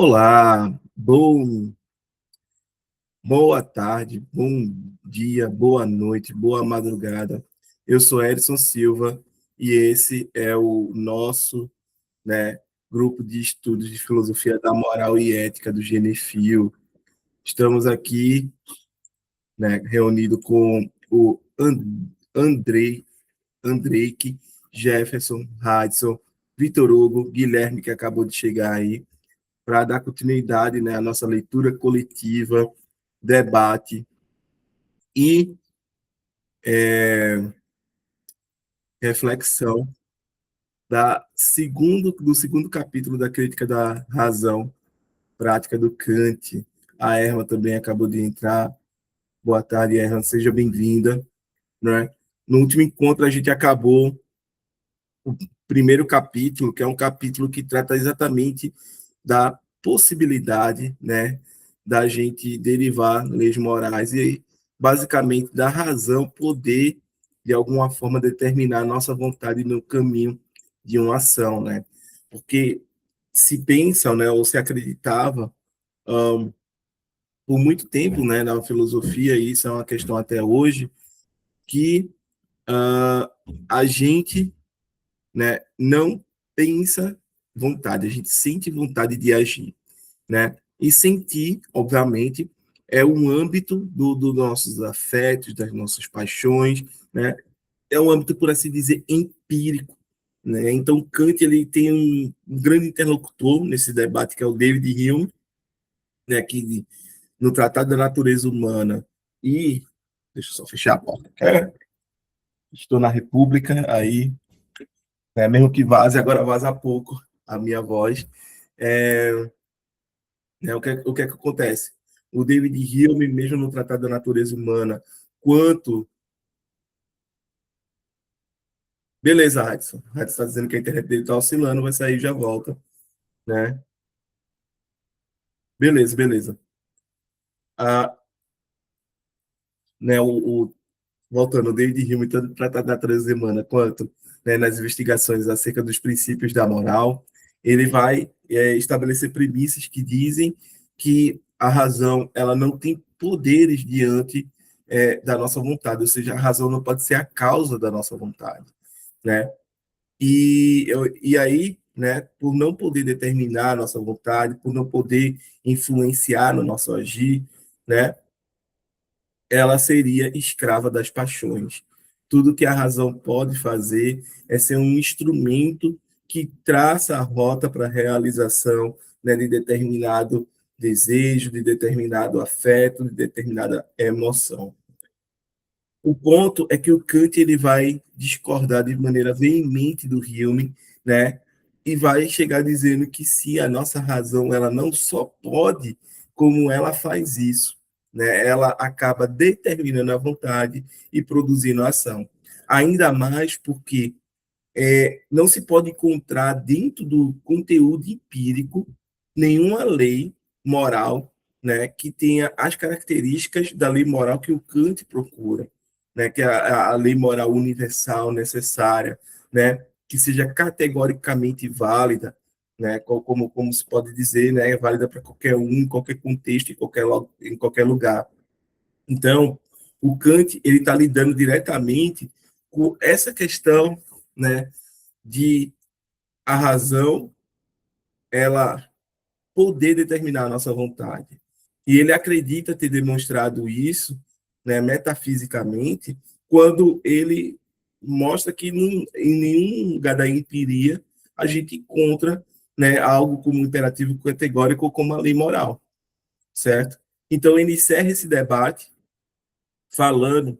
Olá, boa tarde, bom dia, boa noite, boa madrugada. Eu sou Edson Silva e esse é o nosso, né, grupo de estudos de filosofia da moral e ética do Genefil. Estamos aqui, né, reunido com o Andreike, Jefferson, Hudson, Vitor Hugo, Guilherme, que acabou de chegar aí, para dar continuidade, né, à nossa leitura coletiva, debate e reflexão do segundo capítulo da Crítica da Razão Prática do Kant. A Erma também acabou de entrar. Boa tarde, Erma, seja bem-vinda. Né? No último encontro, a gente acabou o primeiro capítulo, que é um capítulo que trata exatamente da possibilidade, né, da gente derivar leis morais e, basicamente, da razão poder, de alguma forma, determinar a nossa vontade no caminho de uma ação, né? Porque se pensa, né, ou se acreditava, por muito tempo, né, na filosofia, e isso é uma questão até hoje, que a gente, né, não pensa vontade, a gente sente vontade de agir, né? E sentir, obviamente, é um âmbito dos nossos afetos, das nossas paixões, né? É um âmbito, por assim dizer, empírico, né? Então, Kant ele tem um grande interlocutor nesse debate, que é o David Hume, né? Que no Tratado da Natureza Humana e deixa eu só fechar a porta. Estou na República, aí, né, mesmo que vaze, agora vaza pouco a minha voz. É, né, o que acontece? O David Hume, mesmo no Tratado da Natureza Humana, quanto. Beleza, Hudson. Hudson está dizendo que a internet dele está oscilando, vai sair e já volta. Né? Beleza, beleza. Ah, né, voltando, o David Hume, tanto no Tratado da Natureza Humana quanto, né, nas investigações acerca dos princípios da moral, ele vai estabelecer premissas que dizem que a razão ela não tem poderes diante da nossa vontade, ou seja, a razão não pode ser a causa da nossa vontade, né? E aí, né, por não poder determinar a nossa vontade, por não poder influenciar no nosso agir, né, ela seria escrava das paixões. Tudo que a razão pode fazer é ser um instrumento que traça a rota para a realização, né, de determinado desejo, de determinado afeto, de determinada emoção. O ponto é que o Kant ele vai discordar de maneira veemente do Hume, né? E vai chegar dizendo que se a nossa razão ela não só pode, como ela faz isso, né? Ela acaba determinando a vontade e produzindo a ação. Ainda mais porque não se pode encontrar dentro do conteúdo empírico nenhuma lei moral, né, que tenha as características da lei moral que o Kant procura, né, que é a lei moral universal necessária, né, que seja categoricamente válida, né, como se pode dizer, né, é válida para qualquer um, em qualquer contexto, em qualquer lugar. Então, o Kant ele está lidando diretamente com essa questão, né, de a razão ela poder determinar a nossa vontade. E ele acredita ter demonstrado isso, né, metafisicamente, quando ele mostra que em nenhum lugar da empiria a gente encontra, né, algo como um imperativo categórico como a lei moral, certo? Então ele encerra esse debate falando,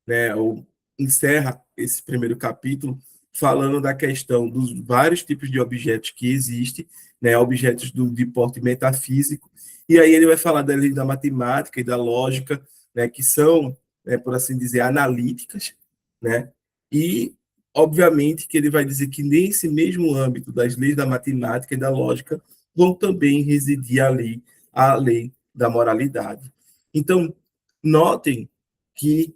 né, ou encerra esse primeiro capítulo falando da questão dos vários tipos de objetos que existem, né, objetos de porte metafísico, e aí ele vai falar da lei da matemática e da lógica, né, que são, né, por assim dizer, analíticas, né, e, obviamente, que ele vai dizer que nesse mesmo âmbito das leis da matemática e da lógica vão também residir ali a lei da moralidade. Então, notem que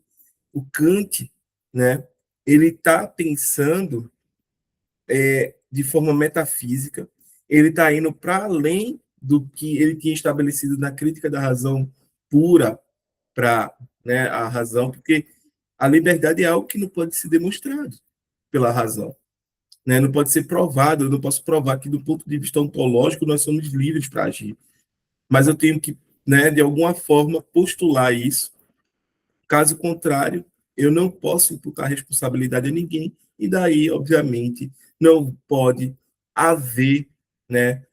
o Kant, né, ele está pensando de forma metafísica, ele está indo para além do que ele tinha estabelecido na crítica da razão pura para, né, a razão, porque a liberdade é algo que não pode ser demonstrado pela razão, né? Não pode ser provado. Eu não posso provar que, do ponto de vista ontológico, nós somos livres para agir, mas eu tenho que, né, de alguma forma, postular isso. Caso contrário, eu não posso imputar responsabilidade a ninguém, e daí, obviamente, não pode haver, né,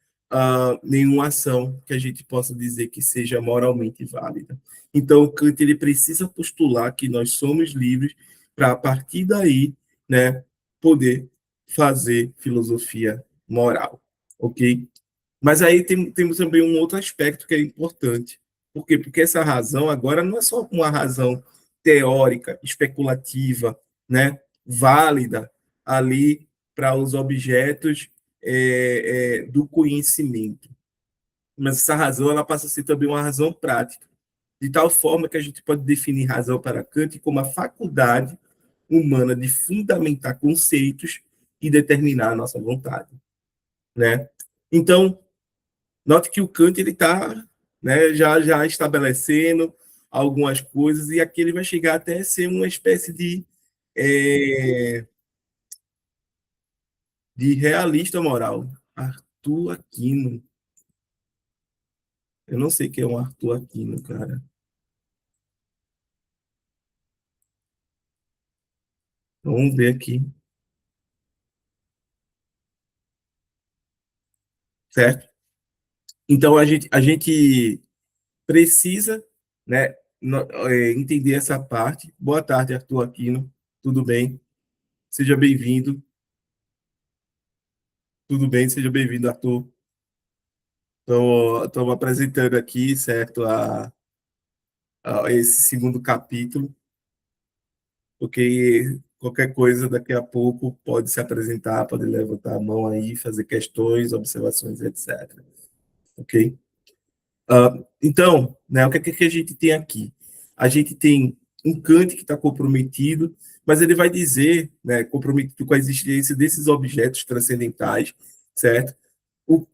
nenhuma ação que a gente possa dizer que seja moralmente válida. Então, o Kant ele precisa postular que nós somos livres para, a partir daí, né, poder fazer filosofia moral, ok? Mas aí temos também um outro aspecto que é importante. Por quê? Porque essa razão agora não é só uma razão teórica, especulativa, né, válida ali para os objetos do conhecimento. Mas essa razão ela passa a ser também uma razão prática, de tal forma que a gente pode definir razão para Kant como a faculdade humana de fundamentar conceitos e determinar a nossa vontade, né? Então, note que o Kant ele está, né, já estabelecendo algumas coisas, e aqui ele vai chegar até ser uma espécie é, de realista moral. Arthur Aquino. Eu não sei quem é um Arthur Aquino, cara. Vamos ver aqui, certo? Então a gente precisa, né, entender essa parte. Boa tarde, Arthur Aquino. Tudo bem? Seja bem-vindo. Tudo bem? Seja bem-vindo, Arthur. Estou apresentando aqui, certo, a esse segundo capítulo, porque qualquer coisa daqui a pouco pode se apresentar, pode levantar a mão aí, fazer questões, observações, etc. Ok? Então, né, o que a gente tem aqui? A gente tem um Kant que está comprometido, mas ele vai dizer, né, comprometido com a existência desses objetos transcendentais, certo?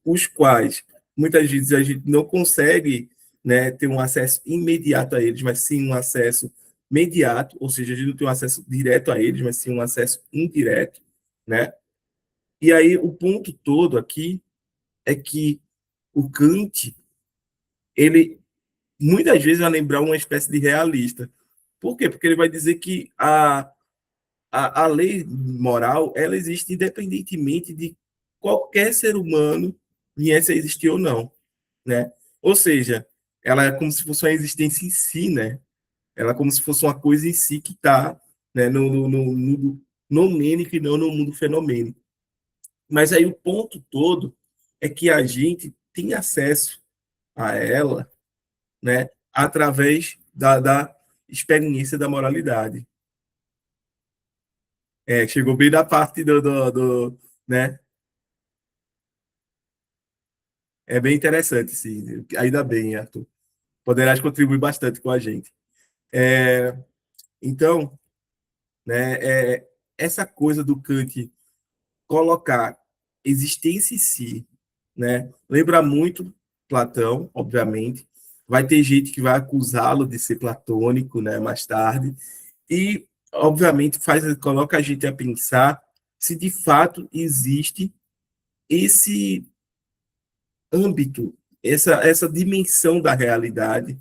Os quais muitas vezes a gente não consegue, né, ter um acesso imediato a eles, mas sim um acesso mediato, ou seja, a gente não tem um acesso direto a eles, mas sim um acesso indireto, né? E aí o ponto todo aqui é que o Kant, ele muitas vezes vai lembrar uma espécie de realista. Por quê? Porque ele vai dizer que a lei moral ela existe independentemente de qualquer ser humano viesse a existir ou não, né? Ou seja, ela é como se fosse uma existência em si, né? Ela é como se fosse uma coisa em si que está, né, no mundo nomênico e não no mundo fenomênico. Mas aí o ponto todo é que a gente tem acesso a ela, né, através da experiência da moralidade. Chegou bem da parte né? É bem interessante, sim. Ainda bem, Arthur. Poderás contribuir bastante com a gente. É, então, né, essa coisa do Kant colocar existência em si, né, lembra muito Platão, obviamente. Vai ter gente que vai acusá-lo de ser platônico, né, mais tarde. E, obviamente, coloca a gente a pensar se de fato existe esse âmbito, essa dimensão da realidade,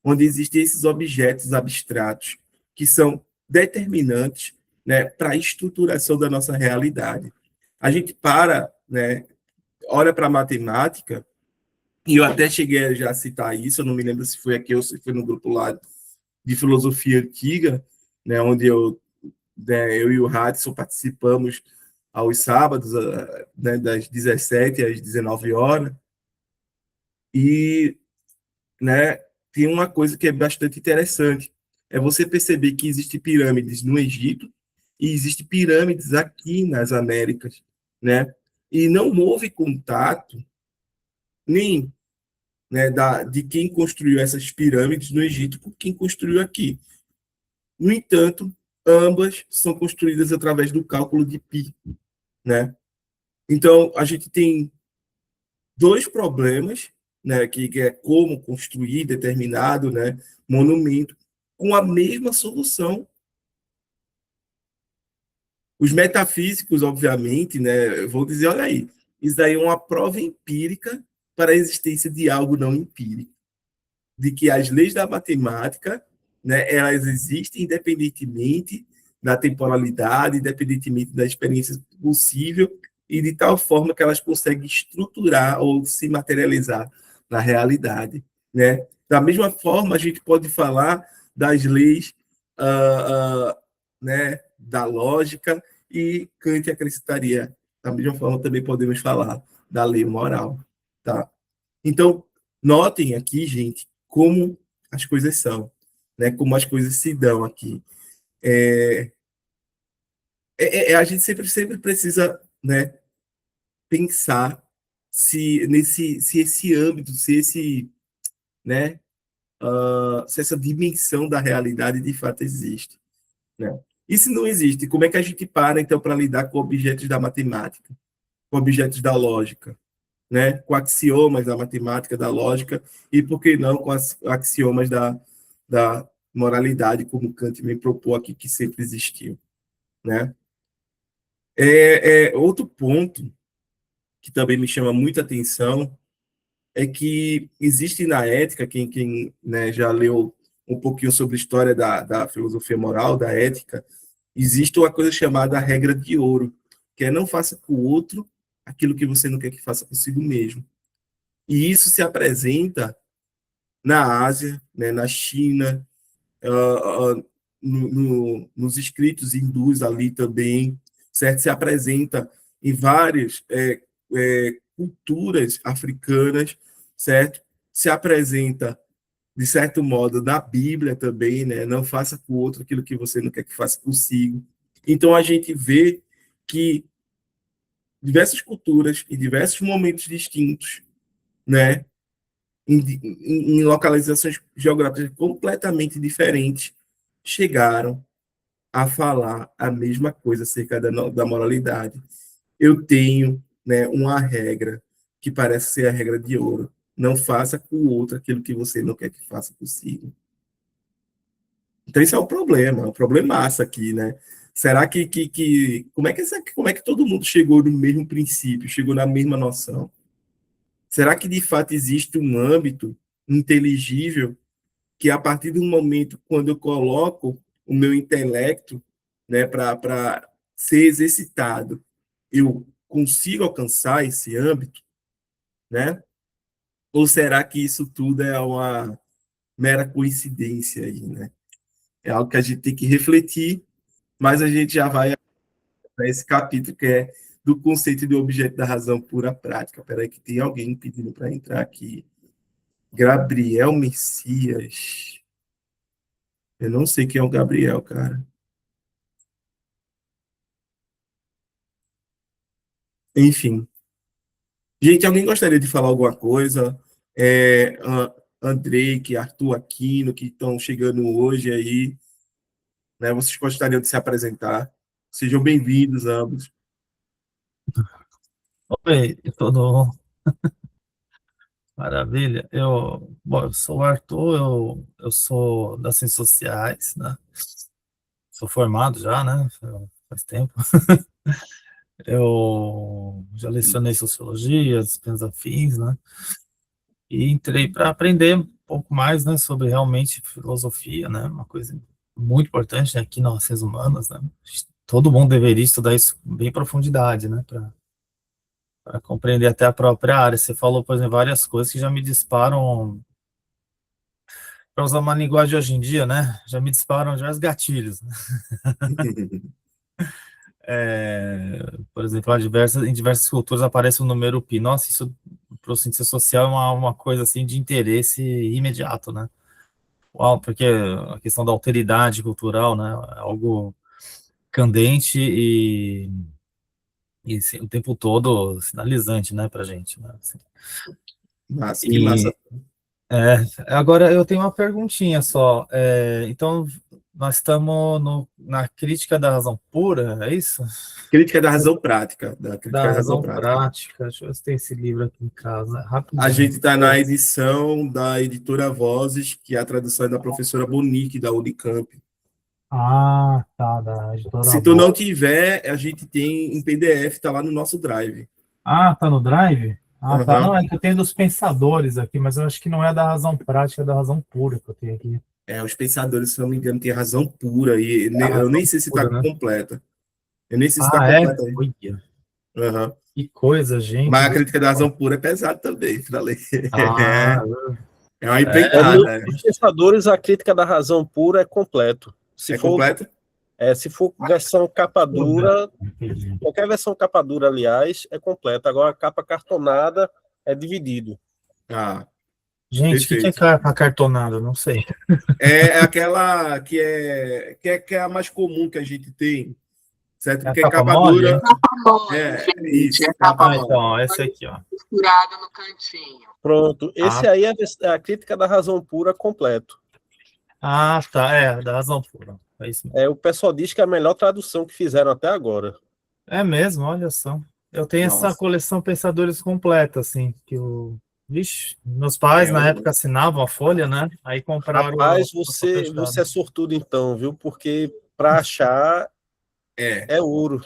onde existem esses objetos abstratos que são determinantes, né, para a estruturação da nossa realidade. A gente né, olha para a matemática, e eu até cheguei já a citar isso, eu não me lembro se foi aqui ou se foi no grupo lá de filosofia antiga, né, onde eu e o Hudson participamos aos sábados, né, das 17 às 19 horas, e, né, tem uma coisa que é bastante interessante, é você perceber que existem pirâmides no Egito e existem pirâmides aqui nas Américas, né, e não houve contato nem, né, de quem construiu essas pirâmides no Egito com quem construiu aqui. No entanto, ambas são construídas através do cálculo de Pi, né? Então, a gente tem dois problemas, né, que é como construir determinado, né, monumento, com a mesma solução. Os metafísicos, obviamente, né, vão dizer, olha aí, isso daí é uma prova empírica para a existência de algo não empírico, de que as leis da matemática, né, elas existem independentemente da temporalidade, independentemente da experiência possível, e de tal forma que elas conseguem estruturar ou se materializar na realidade, né? Da mesma forma, a gente pode falar das leis, né, da lógica, e Kant acrescentaria. Da mesma forma, também podemos falar da lei moral, tá? Então, notem aqui, gente, como as coisas são, né? Como as coisas se dão aqui. A gente sempre precisa, né, pensar se esse âmbito, né, se essa dimensão da realidade de fato existe, né? E se não existe, como é que a gente para então para lidar com objetos da matemática, com objetos da lógica, né, com axiomas da matemática, da lógica, e por que não com as axiomas da moralidade, como Kant me propôs aqui, que sempre existiu, né? Outro ponto que também me chama muita atenção é que existe na ética, quem né, já leu um pouquinho sobre a história da filosofia moral, da ética, existe uma coisa chamada regra de ouro, que é não faça com o outro aquilo que você não quer que faça consigo mesmo. E isso se apresenta na Ásia, né, na China, nos escritos hindus ali também, certo? Se apresenta em várias culturas africanas, certo? Se apresenta, de certo modo, na Bíblia também, né? Não faça com o outro aquilo que você não quer que faça consigo. Então, a gente vê que diversas culturas, em diversos momentos distintos, né? Em localizações geográficas completamente diferentes, chegaram a falar a mesma coisa acerca da moralidade. Eu tenho, né, uma regra que parece ser a regra de ouro. Não faça com o outro aquilo que você não quer que faça consigo. Então, isso é um problemaço aqui, né? Será como é que todo mundo chegou no mesmo princípio, chegou na mesma noção? Será que de fato existe um âmbito inteligível que a partir do momento quando eu coloco o meu intelecto, né, para ser exercitado, eu consigo alcançar esse âmbito, né? Ou será que isso tudo é uma mera coincidência aí, né? É algo que a gente tem que refletir, mas a gente já vai para esse capítulo que é do conceito de objeto da razão pura prática. Espera aí que tem alguém pedindo para entrar aqui. Gabriel Messias. Eu não sei quem é o Gabriel, cara. Enfim. Gente, alguém gostaria de falar alguma coisa? Andrei, que Arthur Aquino, que estão chegando hoje aí, né? Vocês gostariam de se apresentar? Sejam bem-vindos, ambos. Oi, tudo maravilha. Eu sou o Arthur, eu sou das ciências sociais, né? Sou formado já, né? Faz tempo. Eu já lecionei sociologia, disciplinas afins, né? E entrei para aprender um pouco mais, né, sobre realmente filosofia, né? Uma coisa muito importante, né, aqui nas ciências humanas, né? Todo mundo deveria estudar isso bem em profundidade, né? Para compreender até a própria área. Você falou, por exemplo, várias coisas que já me disparam, para usar uma linguagem de hoje em dia, né? Já me disparam já os gatilhos, né? Por exemplo, em diversas culturas aparece o número pi. Nossa, isso para o cientista social é uma coisa assim de interesse imediato, né? Uau, porque a questão da alteridade cultural, né? É algo candente e assim, o tempo todo sinalizante, né, para gente, né? Assim. Massa, que massa. E agora eu tenho uma perguntinha só. Então, Nós estamos na crítica da razão pura, é isso? Crítica da razão prática, da crítica Da da razão razão prática. prática. Deixa eu ver se tem esse livro aqui em casa. A Rapidinho. gente está na edição da editora Vozes, que é a tradução é da professora Bonique, da Unicamp. Ah, tá, da editora Se tu Voz. não tiver, a gente tem em PDF, está lá no nosso Drive. Ah, tá no Drive? Ah, tá. Não, Uhum. é que eu tenho dos pensadores aqui, mas eu acho que não é da razão prática, é da razão pura que eu tenho aqui. Os pensadores, se não me engano, têm razão pura, e A eu nem razão sei se está pura, né? completa. Eu nem sei se está Ah, é? completa aí. Olha, Uhum. que coisa, gente. Mas a Deixa crítica da razão pura é pesado também, para ler. Ah, É uma No empreitada. Pensadores, a crítica da razão pura é completo. É completa? Se for versão capa dura, entendi. qualquer versão capa dura, aliás, é completa. Agora, a capa cartonada é dividido. Ah, Gente, o que é perfeito. acartonado? Não sei. É aquela que é a mais comum que a gente tem, certo? É a Porque capa capa mole? dura isso, capa Ah, mole. então, ó, esse aqui, ó. Costurado no cantinho. Pronto. Esse Ah, aí é a crítica da razão pura completo. ah, tá, da razão pura. É isso mesmo. O pessoal diz que é a melhor tradução que fizeram até agora. É mesmo, olha só. Eu tenho essa Nossa. coleção Pensadores completa, assim, que o. Vixe, meus pais na época assinavam a Folha, né? Aí compraram Rapaz, o você fechado. é sortudo então, viu? Porque para achar É, é ouro.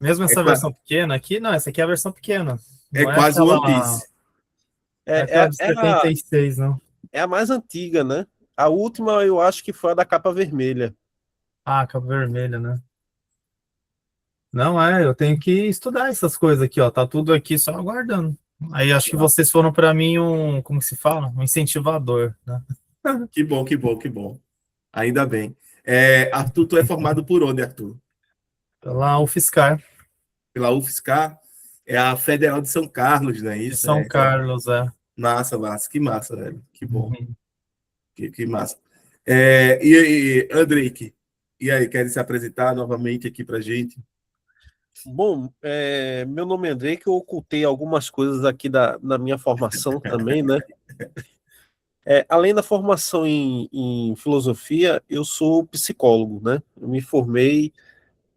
Mesmo é, essa versão pequena aqui, não, essa aqui é a versão pequena. é Não é quase o aquela, One Piece. não é É, aquela é, de é, a, 76, não. é a mais antiga, né? A última eu acho que foi a da capa vermelha. Ah, capa vermelha, né? Não eu tenho que estudar essas coisas aqui, ó. Tá tudo aqui só aguardando. Aí acho que vocês foram para mim como que se fala? Um incentivador, né? Que bom, que bom, que bom. Ainda bem. Arthur, tu é formado por onde, Arthur? Pela UFSCar, Pela UFSCar? É a Federal de São Carlos, não é de isso? São Carlos, é. Massa, massa. Que massa, velho. Que bom. Uhum. Que massa. E Andrei, e aí, quer se apresentar novamente aqui pra gente? Bom, meu nome é Andrei, que eu ocultei algumas coisas aqui da minha formação também, né? Além da formação em filosofia, eu sou psicólogo, né?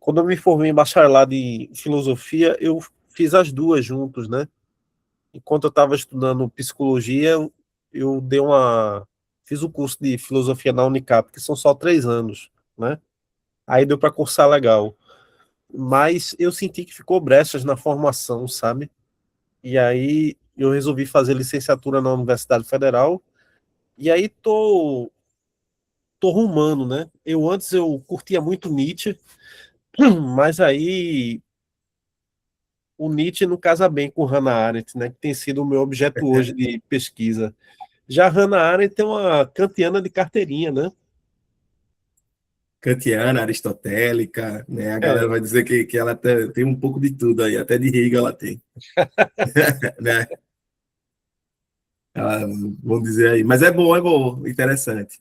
Quando eu me formei em bacharelado em filosofia, eu fiz as duas juntos, né? Enquanto eu estava estudando psicologia, eu fiz o curso de filosofia na Unicap, que são só 3 anos, né? Aí deu para cursar legal. Mas eu senti que ficou brechas na formação, sabe? E aí eu resolvi fazer licenciatura na Universidade Federal. E aí tô rumando, né? Antes eu curtia muito Nietzsche, mas aí o Nietzsche não casa bem com Hannah Arendt, né? Que tem sido o meu objeto hoje de pesquisa. Já Hannah Arendt é uma kantiana de carteirinha, né? Kantiana, aristotélica, né? A galera É, vai dizer que ela tem um pouco de tudo aí, até de Hegel ela tem, né? Vamos dizer aí. Mas é bom, interessante.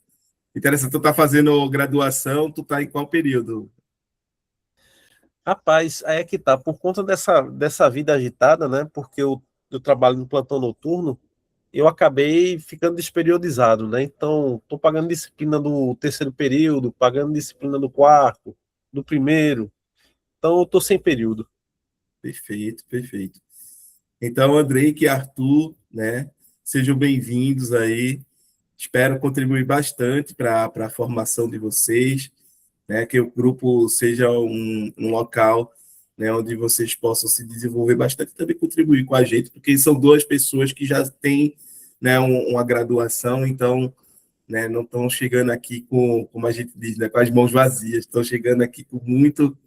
Interessante, tu tá fazendo graduação, tu tá em qual período? rapaz, aí é que tá. Por conta dessa vida agitada, né? Porque eu trabalho no plantão noturno, eu acabei ficando desperiodizado, né? Então, tô pagando disciplina do terceiro período, pagando disciplina do quarto, do primeiro. Então, eu tô sem período. Perfeito, perfeito. Então, Andrei e Arthur, né? Sejam bem-vindos aí. Espero contribuir bastante para a formação de vocês, né? Que o grupo seja um local, né, onde vocês possam se desenvolver bastante e também contribuir com a gente, porque são duas pessoas que já têm, né, uma graduação, então, né, não estão chegando aqui como a gente diz, né, com as mãos vazias, estão chegando aqui com muito,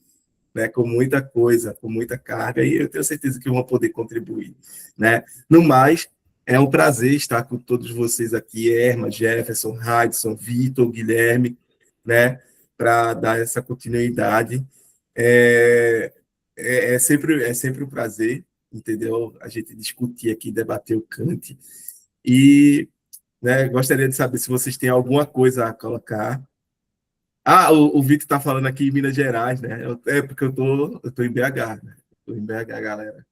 né, com muita coisa, com muita carga, e eu tenho certeza que vão poder contribuir, né? No mais, é um prazer estar com todos vocês aqui, Erma, Jefferson, Radson, Vitor, Guilherme, né, para dar essa continuidade. É, é sempre um prazer, entendeu? A gente discutir aqui, debater o Kant, e, né, gostaria de saber se vocês têm alguma coisa a colocar. O Vitor está falando aqui em Minas Gerais, né? Porque eu tô em BH, né? Estou em BH, galera.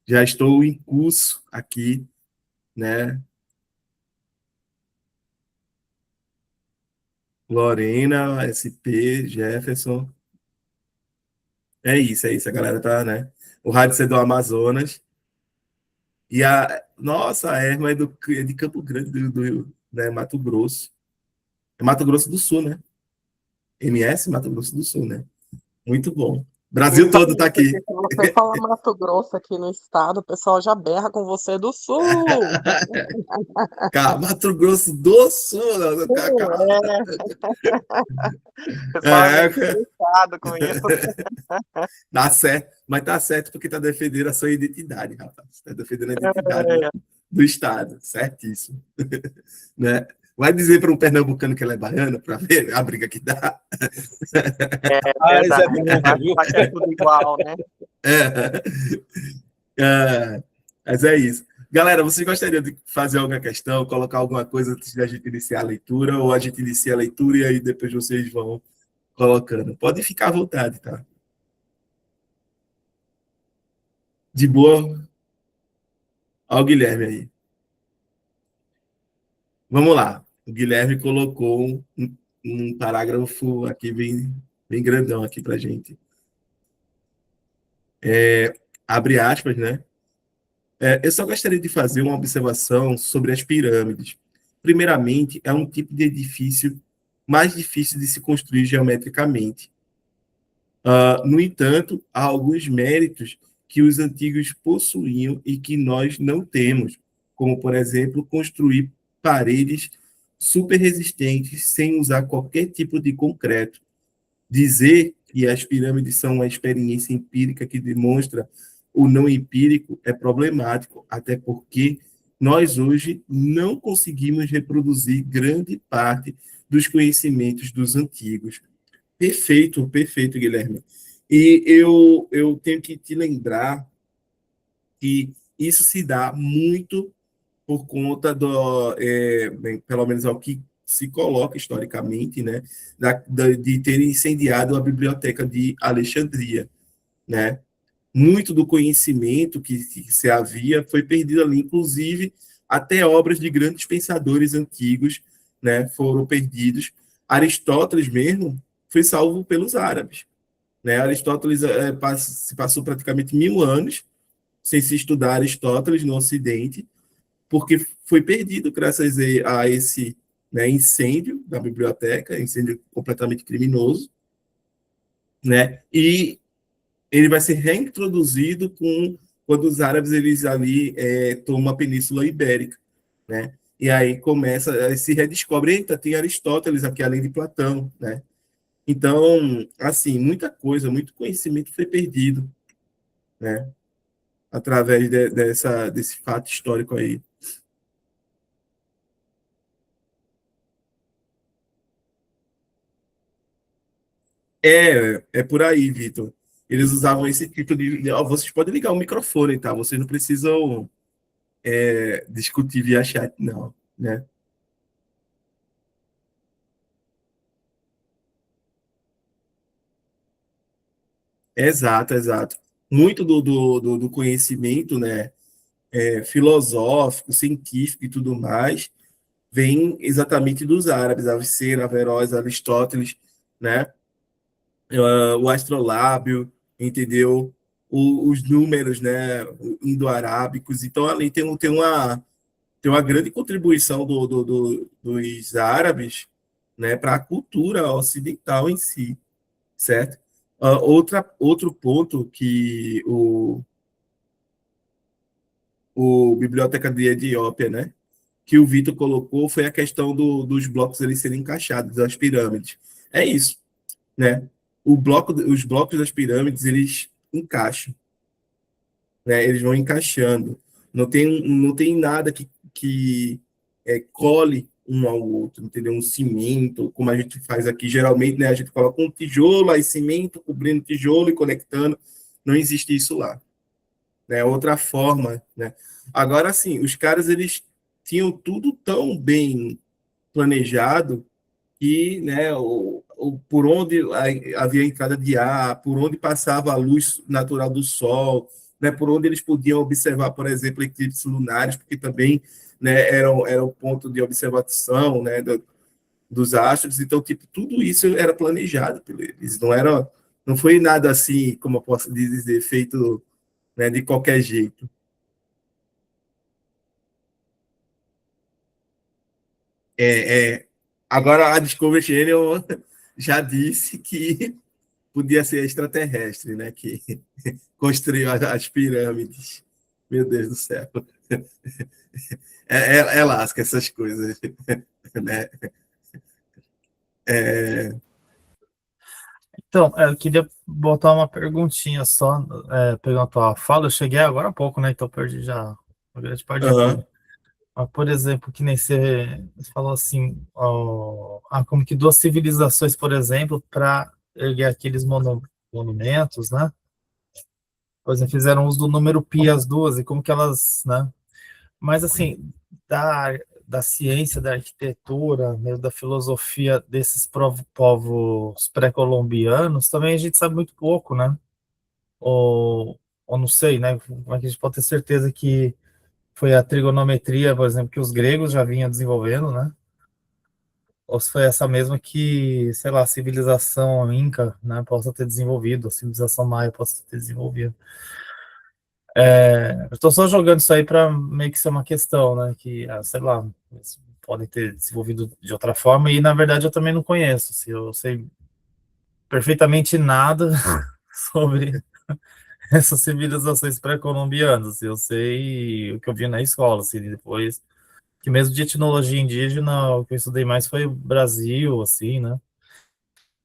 Já estou em curso aqui, né? Lorena, SP, Jefferson. É isso, a galera tá, né? O Rádio é do Amazonas. E nossa, a Erma é de Campo Grande, né, Mato Grosso. É Mato Grosso do Sul, né? MS Mato Grosso do Sul, né? Muito bom. Brasil Então, todo tá aqui. porque se você fala Mato Grosso aqui no estado, o pessoal já berra com você do sul. Mato Grosso do Sul. É, o pessoal é meio É, estressado com isso. tá certo, mas tá certo porque tá defendendo a sua identidade, rapaz. Tá defendendo a identidade É, do Estado, certíssimo. Né? Vai dizer para um pernambucano que ela é baiana para ver a briga que dá. é Mas é verdade. bom, Vai viu? falar que é tudo igual, né? É. É. Mas é isso. Galera, vocês gostariam de fazer alguma questão, colocar alguma coisa antes de a gente iniciar a leitura, ou a gente inicia a leitura e aí depois vocês vão colocando? Pode ficar à vontade, tá? De boa. Olha o Guilherme aí. Vamos lá. O Guilherme colocou um parágrafo aqui bem grandão aqui para gente. Abre aspas, né? Eu só gostaria de fazer uma observação sobre as pirâmides. Primeiramente, é um tipo de edifício mais difícil de se construir geometricamente. No entanto, há alguns méritos que os antigos possuíam e que nós não temos, como, por exemplo, construir paredes super resistentes sem usar qualquer tipo de concreto. Dizer que as pirâmides são uma experiência empírica que demonstra o não empírico é problemático, até porque nós hoje não conseguimos reproduzir grande parte dos conhecimentos dos antigos. Perfeito, perfeito, Guilherme. E eu tenho que te lembrar que isso se dá muito por conta bem, pelo menos ao que se coloca historicamente, né, de ter incendiado a biblioteca de Alexandria, né? Muito do conhecimento que se havia foi perdido ali, inclusive até obras de grandes pensadores antigos, né, foram perdidos. Aristóteles mesmo foi salvo pelos árabes, né? Aristóteles se passou praticamente 1000 anos sem se estudar Aristóteles no Ocidente, porque foi perdido graças a esse, né, incêndio da biblioteca, incêndio completamente criminoso, né? E ele vai ser reintroduzido quando os árabes eles ali tomam a Península Ibérica, né? E aí começa, se redescobre, eita, tem Aristóteles aqui além de Platão, né? Então, assim, muita coisa, muito conhecimento foi perdido, né? Através desse fato histórico aí. É por aí, Vitor. Eles usavam esse tipo Ó, vocês podem ligar o microfone, tá? Vocês não precisam discutir via chat, não, né? Exato, exato. Muito do conhecimento, né, filosófico, científico e tudo mais, vem exatamente dos árabes, Avicena, Averroes, Aristóteles, né? O astrolábio, entendeu? Os números, né, indo-arábicos. Então, ali tem uma grande contribuição dos árabes, né, para a cultura ocidental em si, certo? Outro ponto que o Biblioteca de Etiópia, né, que o Vitor colocou foi a questão dos blocos eles serem encaixados, das pirâmides. É isso, né? Os blocos das pirâmides, eles encaixam, né? Eles vão encaixando. Não tem nada que cole um ao outro, entendeu? Um cimento, como a gente faz aqui, geralmente, né? A gente coloca um tijolo, aí cimento, cobrindo tijolo e conectando. Não existe isso lá, né? Outra forma, né? Agora, sim, os caras, eles tinham tudo tão bem planejado e, né, por onde havia entrada de ar, por onde passava a luz natural do sol, né, por onde eles podiam observar, por exemplo, eclipses lunares, porque também, né, era o ponto de observação, né, dos astros. Então, tipo, tudo isso era planejado por eles. Não foi nada assim, como eu posso dizer, feito, né, de qualquer jeito. Agora, a Discovery Channel já disse que podia ser extraterrestre, né? Que construiu as pirâmides. Meu Deus do céu. Lasca essas coisas, né? Então, eu queria botar uma perguntinha só, pegando a tua fala. Eu cheguei agora há pouco, né? Então perdi já uma grande parte de Uhum. tudo. Mas, por exemplo, que nem você falou assim, como que duas civilizações, por exemplo, para erguer aqueles monumentos, né? Por exemplo, fizeram uso do número pi as duas, e como que elas, né? Mas, assim, da ciência, da arquitetura, mesmo da filosofia desses povos pré-colombianos, também a gente sabe muito pouco, né? Ou não sei, né? Como é que a gente pode ter certeza que foi a trigonometria, por exemplo, que os gregos já vinham desenvolvendo, né? Ou se foi essa mesma que, sei lá, a civilização inca, né, possa ter desenvolvido, a civilização maia possa ter desenvolvido. Eu estou só jogando isso aí para meio que ser uma questão, né, que, sei lá, eles podem ter desenvolvido de outra forma, e na verdade eu também não conheço, assim, eu sei perfeitamente nada sobre essas civilizações pré-colombianas, eu sei o que eu vi na escola, assim, depois, que mesmo de etnologia indígena, o que eu estudei mais foi o Brasil, assim, né,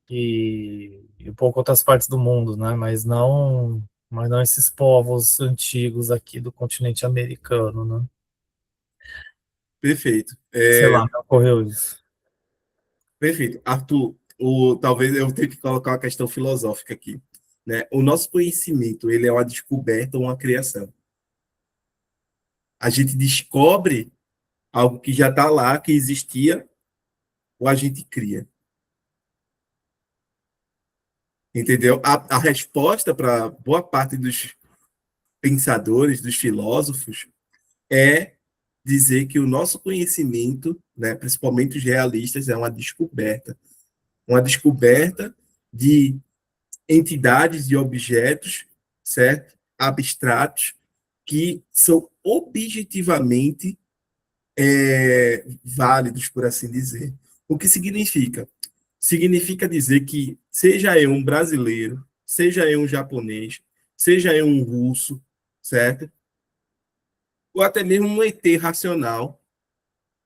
e um pouco outras partes do mundo, né? Mas não esses povos antigos aqui do continente americano, né? Perfeito. Sei lá, me ocorreu isso. Perfeito. Arthur, talvez eu tenha que colocar uma questão filosófica aqui, né? O nosso conhecimento, ele é uma descoberta ou uma criação. A gente descobre algo que já está lá, que existia, ou a gente cria. Entendeu? A resposta para boa parte dos pensadores, dos filósofos, é dizer que o nosso conhecimento, né, principalmente os realistas, é uma descoberta de entidades e objetos, certo? Abstratos, que são objetivamente válidos, por assim dizer. O que significa? Significa dizer que, seja eu um brasileiro, seja eu um japonês, seja eu um russo, certo? Ou até mesmo um ET racional,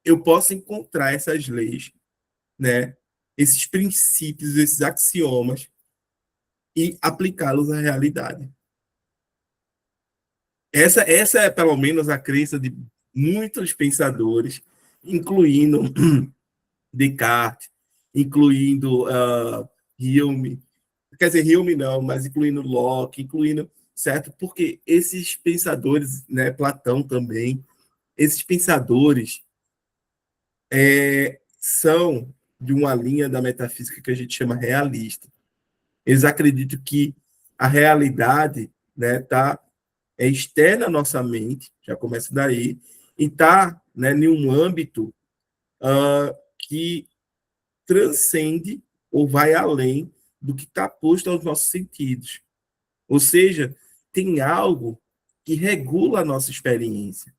eu posso encontrar essas leis, né? Esses princípios, esses axiomas, e aplicá-los à realidade. Essa é, pelo menos, a crença de muitos pensadores, incluindo Descartes, incluindo Hume, quer dizer, Hume não, mas incluindo Locke, incluindo, certo? Porque esses pensadores, né, Platão também, esses pensadores são de uma linha da metafísica que a gente chama realista. Eles acreditam que a realidade, né, é externa à nossa mente, já começa daí, e está, né, em um âmbito que transcende ou vai além do que está posto aos nossos sentidos. Ou seja, tem algo que regula a nossa experiência,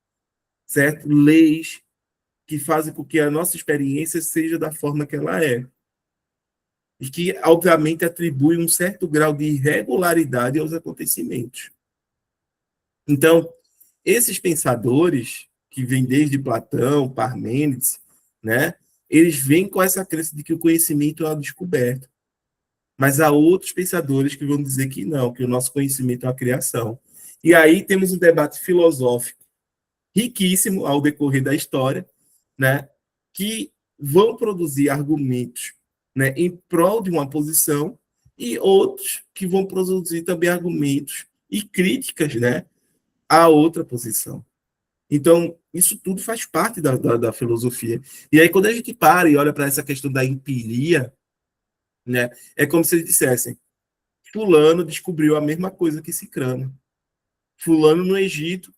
certo? Leis que fazem com que a nossa experiência seja da forma que ela é. E que, obviamente, atribui um certo grau de irregularidade aos acontecimentos. Então, esses pensadores, que vêm desde Platão, Parmênides, né, eles vêm com essa crença de que o conhecimento é uma descoberta. Mas há outros pensadores que vão dizer que não, que o nosso conhecimento é uma criação. E aí temos um debate filosófico riquíssimo ao decorrer da história, né, que vão produzir argumentos, né, em prol de uma posição, e outros que vão produzir também argumentos e críticas, né, a outra posição. Então, isso tudo faz parte da filosofia. E aí, quando a gente para e olha para essa questão da empiria, né, é como se eles dissessem: Fulano descobriu a mesma coisa que Cicrano. Fulano no Egito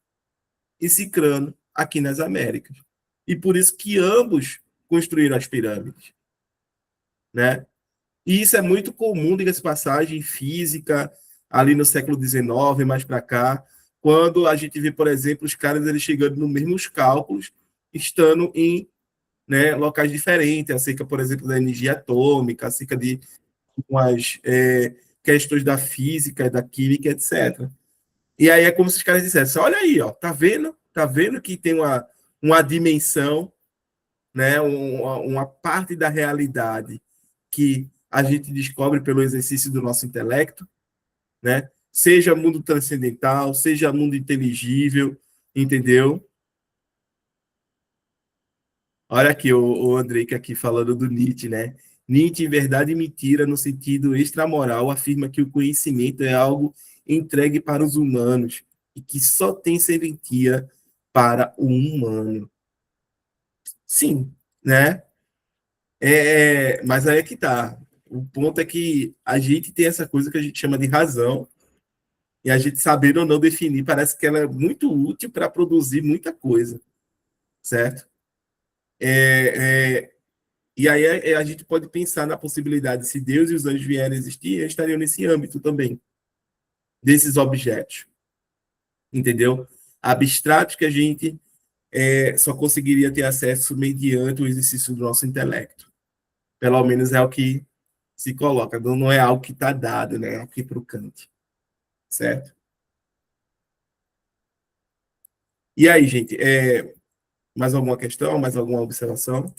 e Cicrano aqui nas Américas. E por isso que ambos construíram as pirâmides. né? E isso é muito comum, diga-se de passagem, em física, ali no século XIX, mais para cá, quando a gente vê, por exemplo, os caras eles chegando nos mesmos cálculos, estando em, né, locais diferentes, acerca, por exemplo, da energia atômica, acerca de umas questões da física, da química, etc. E aí é como se os caras dissessem, olha aí, ó, tá vendo? Tá vendo que tem uma dimensão, né, uma parte da realidade que a gente descobre pelo exercício do nosso intelecto, né? Seja mundo transcendental, seja mundo inteligível, entendeu? Olha aqui o Andrei que aqui falando do Nietzsche, né? Nietzsche, em verdade e mentira, no sentido extramoral, afirma que o conhecimento é algo entregue para os humanos e que só tem serventia para o humano. Sim, né? Mas aí é que tá. O ponto é que a gente tem essa coisa que a gente chama de razão, e a gente saber ou não definir, parece que ela é muito útil para produzir muita coisa, certo? E aí a gente pode pensar na possibilidade, se Deus e os anjos vierem a existir, eles estariam nesse âmbito também, desses objetos, entendeu? Abstratos que a gente só conseguiria ter acesso mediante o exercício do nosso intelecto. Pelo menos é o que se coloca, não é algo que está dado, né? Aqui para o Kant, certo? E aí, gente, mais alguma questão, mais alguma observação?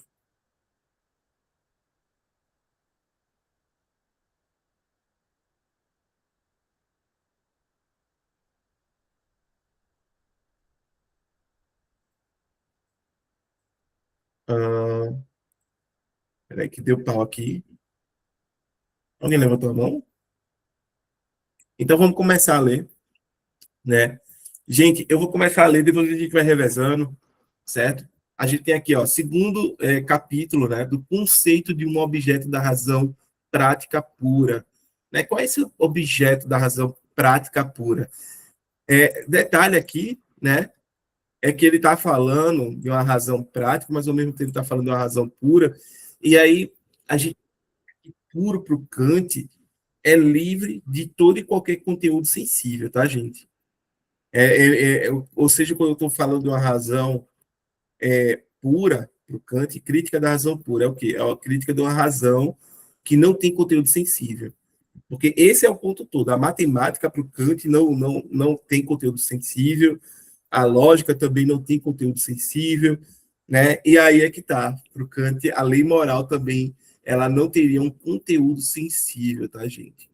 Ah, peraí, que deu pau aqui. Alguém levantou a mão? Então vamos começar a ler, né? Gente, eu vou começar a ler, depois a gente vai revezando, certo? A gente tem aqui, ó, segundo capítulo, né, do conceito de um objeto da razão prática pura. Né? Qual é esse objeto da razão prática pura? Detalhe aqui, né, é que ele está falando de uma razão prática, mas ao mesmo tempo está falando de uma razão pura. E aí, a gente, puro para o Kant, é livre de todo e qualquer conteúdo sensível, tá, gente? Ou seja, quando eu estou falando de uma razão pura, para o Kant, crítica da razão pura é o quê? É a crítica de uma razão que não tem conteúdo sensível. Porque esse é o ponto todo. A matemática para o Kant não tem conteúdo sensível, a lógica também não tem conteúdo sensível, né? E aí é que está. Para o Kant, a lei moral também ela não teria um conteúdo sensível, tá, gente?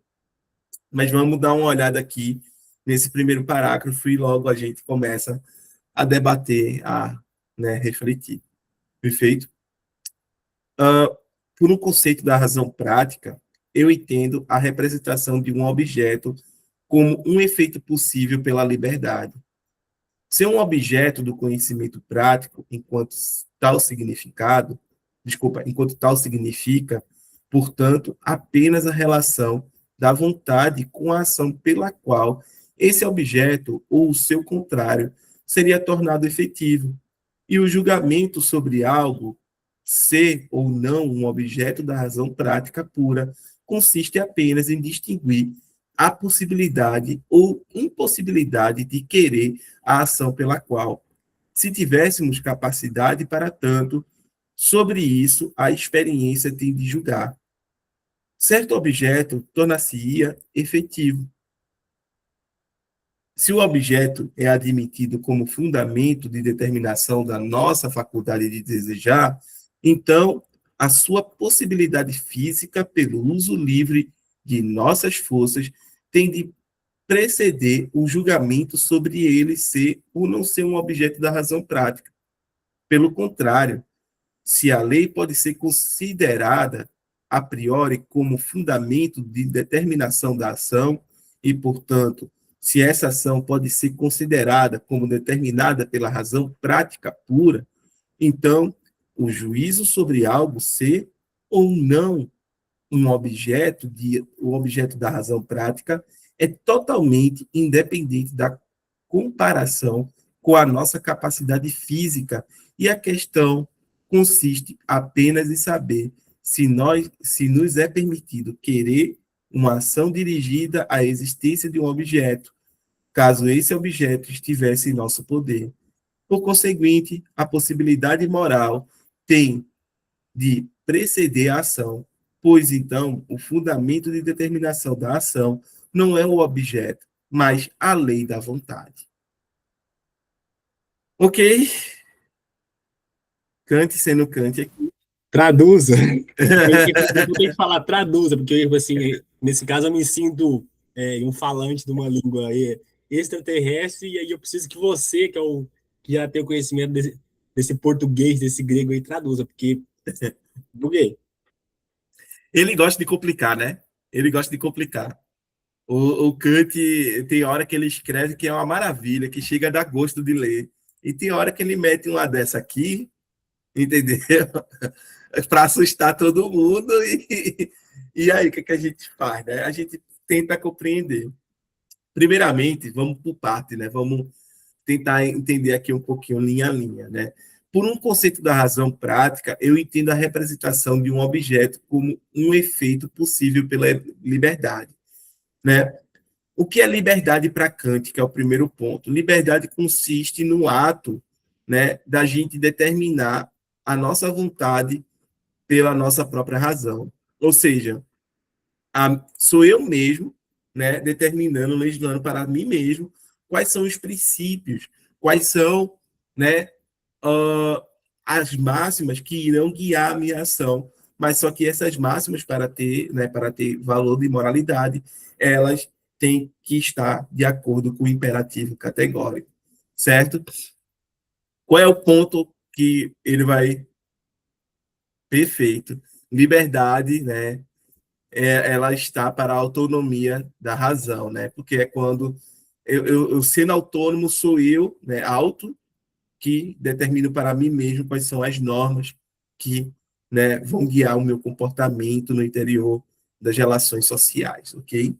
Mas vamos dar uma olhada aqui nesse primeiro parágrafo e logo a gente começa a debater, a refletir. Perfeito? Por um conceito da razão prática, eu entendo a representação de um objeto como um efeito possível pela liberdade. Ser um objeto do conhecimento prático, enquanto tal significa, portanto, apenas a relação da vontade com a ação pela qual esse objeto, ou o seu contrário, seria tornado efetivo. E o julgamento sobre algo ser ou não um objeto da razão prática pura consiste apenas em distinguir a possibilidade ou impossibilidade de querer a ação pela qual, se tivéssemos capacidade para tanto, sobre isso a experiência tem de julgar. Certo objeto tornar-se-ia efetivo. Se o objeto é admitido como fundamento de determinação da nossa faculdade de desejar, então a sua possibilidade física, pelo uso livre de nossas forças, tem de preceder o julgamento sobre ele ser ou não ser um objeto da razão prática. Pelo contrário, se a lei pode ser considerada a priori como fundamento de determinação da ação e, portanto, se essa ação pode ser considerada como determinada pela razão prática pura, então o juízo sobre algo ser ou não o objeto da razão prática é totalmente independente da comparação com a nossa capacidade física, e a questão consiste apenas em saber se nos é permitido querer uma ação dirigida à existência de um objeto, caso esse objeto estivesse em nosso poder. Por conseguinte, a possibilidade moral tem de preceder a ação, pois então o fundamento de determinação da ação não é o objeto, mas a lei da vontade. Ok? Kant sendo Kant aqui. Traduza. Eu tenho que falar traduza, porque tipo assim, nesse caso eu me sinto um falante de uma língua extraterrestre, e aí eu preciso que você, que já tem o conhecimento desse português, desse grego aí, traduza, porque buguei. Ele gosta de complicar, né? Ele gosta de complicar. O Kant tem hora que ele escreve que é uma maravilha, que chega a dar gosto de ler. E tem hora que ele mete uma dessa aqui, entendeu? Para assustar todo mundo. E aí, o que a gente faz? Né? A gente tenta compreender. Primeiramente, vamos por parte, né? Vamos tentar entender aqui um pouquinho linha a linha, né? Por um conceito da razão prática, eu entendo a representação de um objeto como um efeito possível pela liberdade, né? O que é liberdade para Kant, que é o primeiro ponto? Liberdade consiste no ato, né, da gente determinar a nossa vontade pela nossa própria razão. Ou seja, sou eu mesmo, né, determinando, legislando para mim mesmo quais são os princípios, quais são, né, as máximas que irão guiar a minha ação. Mas só que essas máximas, para ter valor de moralidade, elas têm que estar de acordo com o imperativo categórico, certo? Qual é o ponto que ele vai... Perfeito. Liberdade, né, ela está para a autonomia da razão, né? Porque é quando eu sendo autônomo, sou eu, né, auto, que determino para mim mesmo quais são as normas que, né, vão guiar o meu comportamento no interior das relações sociais, ok?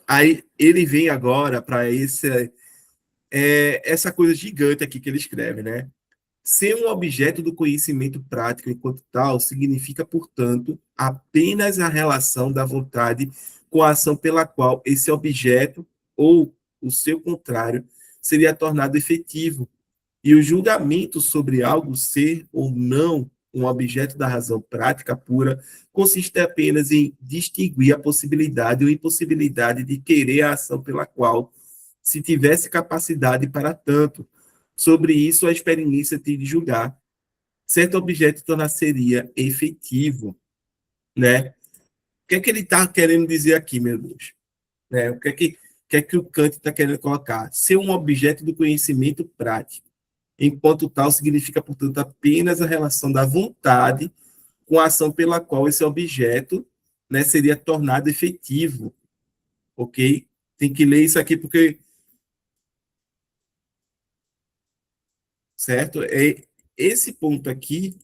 Aí ele vem agora para essa coisa gigante aqui que ele escreve, né? Ser um objeto do conhecimento prático enquanto tal significa, portanto, apenas a relação da vontade com a ação pela qual esse objeto, ou o seu contrário, seria tornado efetivo. E o julgamento sobre algo ser ou não um objeto da razão prática pura consiste apenas em distinguir a possibilidade ou impossibilidade de querer a ação pela qual se tivesse capacidade para tanto. Sobre isso, a experiência tem de julgar. Certo objeto tornar-seria efetivo, né? O que é que ele está querendo dizer aqui, meu Deus? Né? O que é que o Kant está querendo colocar? Ser um objeto do conhecimento prático. Enquanto tal, significa, portanto, apenas a relação da vontade com a ação pela qual esse objeto, né, seria tornado efetivo, ok? Tem que ler isso aqui porque, certo? Esse ponto aqui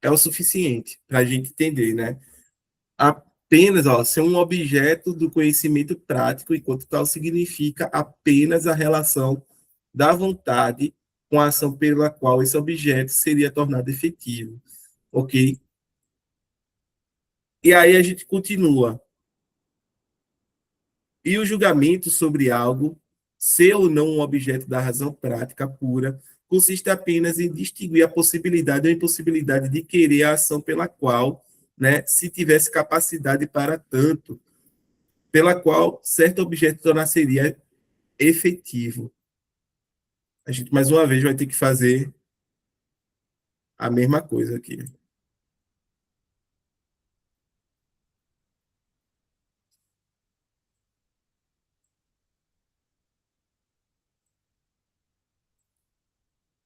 é o suficiente para a gente entender, né? Apenas, ó, ser um objeto do conhecimento prático, enquanto tal significa apenas a relação da vontade com a ação pela qual esse objeto seria tornado efetivo, ok? E aí a gente continua. E o julgamento sobre algo, ser ou não um objeto da razão prática pura, consiste apenas em distinguir a possibilidade ou impossibilidade de querer a ação pela qual, né, se tivesse capacidade para tanto, pela qual certo objeto tornar-seria efetivo. A gente, mais uma vez, vai ter que fazer a mesma coisa aqui.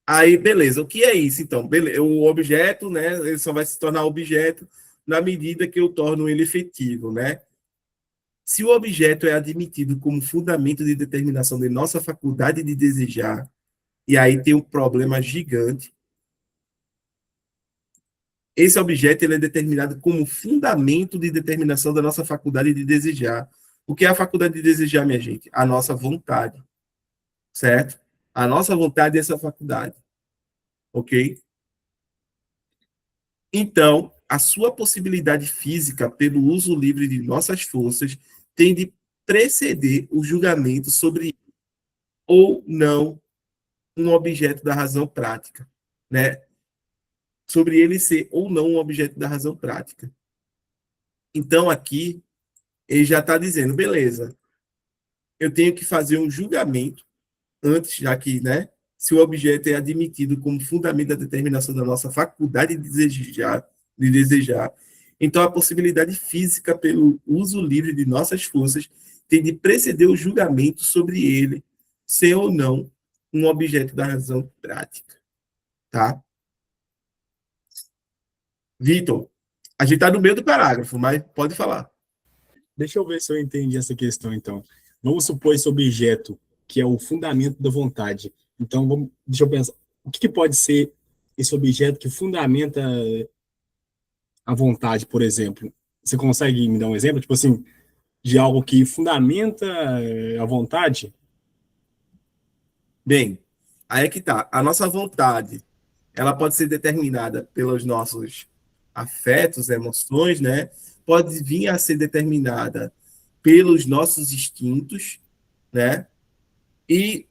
Aí, beleza. O que é isso, então? Beleza. O objeto, né, ele só vai se tornar objeto na medida que eu torno ele efetivo, né? Se o objeto é admitido como fundamento de determinação de nossa faculdade de desejar, e aí tem um problema gigante, esse objeto ele é determinado como fundamento de determinação da nossa faculdade de desejar. O que é a faculdade de desejar, minha gente? A nossa vontade, certo? A nossa vontade é essa faculdade, ok? Então, a sua possibilidade física pelo uso livre de nossas forças tem de preceder o julgamento sobre ou não um objeto da razão prática, né? Sobre ele ser ou não um objeto da razão prática. Então, aqui, ele já está dizendo, beleza, eu tenho que fazer um julgamento antes, já que, né, se o objeto é admitido como fundamento da determinação da nossa faculdade de desejar, então a possibilidade física pelo uso livre de nossas forças tem de preceder o julgamento sobre ele, ser ou não um objeto da razão prática, tá? Vitor, a gente está no meio do parágrafo, mas pode falar. Deixa eu ver se eu entendi essa questão, então. Vamos supor esse objeto, que é o fundamento da vontade. Então, deixa eu pensar. O que pode ser esse objeto que fundamenta a vontade, por exemplo? Você consegue me dar um exemplo? Tipo assim, de algo que fundamenta a vontade? Bem, aí é que tá. A nossa vontade, ela pode ser determinada pelos nossos afetos, emoções, né? Pode vir a ser determinada pelos nossos instintos, né? E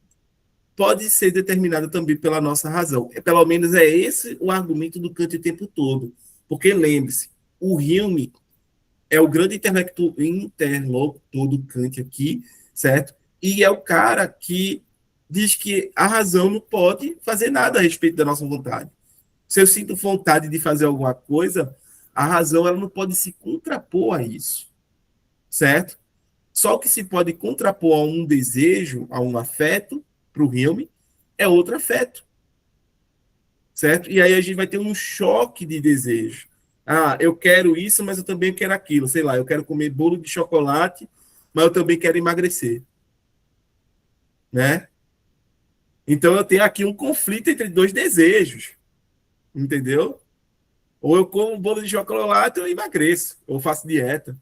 pode ser determinada também pela nossa razão. Pelo menos é esse o argumento do Kant o tempo todo. Porque lembre-se, o Hume é o grande interlocutor do Kant aqui, certo? E é o cara que diz que a razão não pode fazer nada a respeito da nossa vontade. Se eu sinto vontade de fazer alguma coisa, a razão ela não pode se contrapor a isso, certo? Só o que se pode contrapor a um desejo, a um afeto, para o Hume, é outro afeto, certo? E aí a gente vai ter um choque de desejo. Ah, eu quero isso, mas eu também quero aquilo. Sei lá, eu quero comer bolo de chocolate, mas eu também quero emagrecer, né? Então eu tenho aqui um conflito entre dois desejos, entendeu? Ou eu como bolo de chocolate ou eu emagreço, ou faço dieta,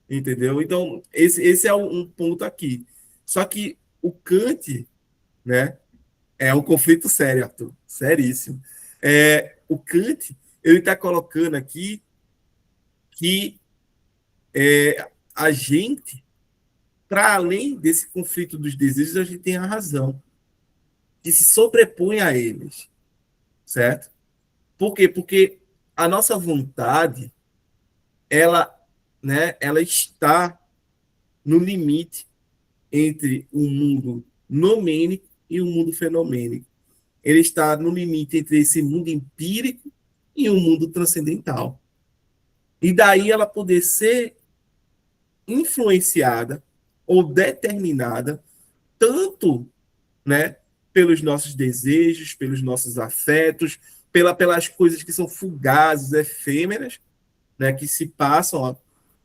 entendeu? Então esse é um ponto aqui. Só que o Kant, né? É um conflito sério, Arthur. Seríssimo. O Kant, ele está colocando aqui que a gente, para além desse conflito dos desejos, a gente tem a razão, que se sobrepõe a eles, certo? Por quê? Porque a nossa vontade, ela, né, ela está no limite entre o mundo nomênico e o mundo fenomênico. Ele está no limite entre esse mundo empírico e o mundo transcendental. E daí ela poder ser influenciada ou determinada tanto, né, pelos nossos desejos, pelos nossos afetos, pelas coisas que são fugazes, efêmeras, né, que se passam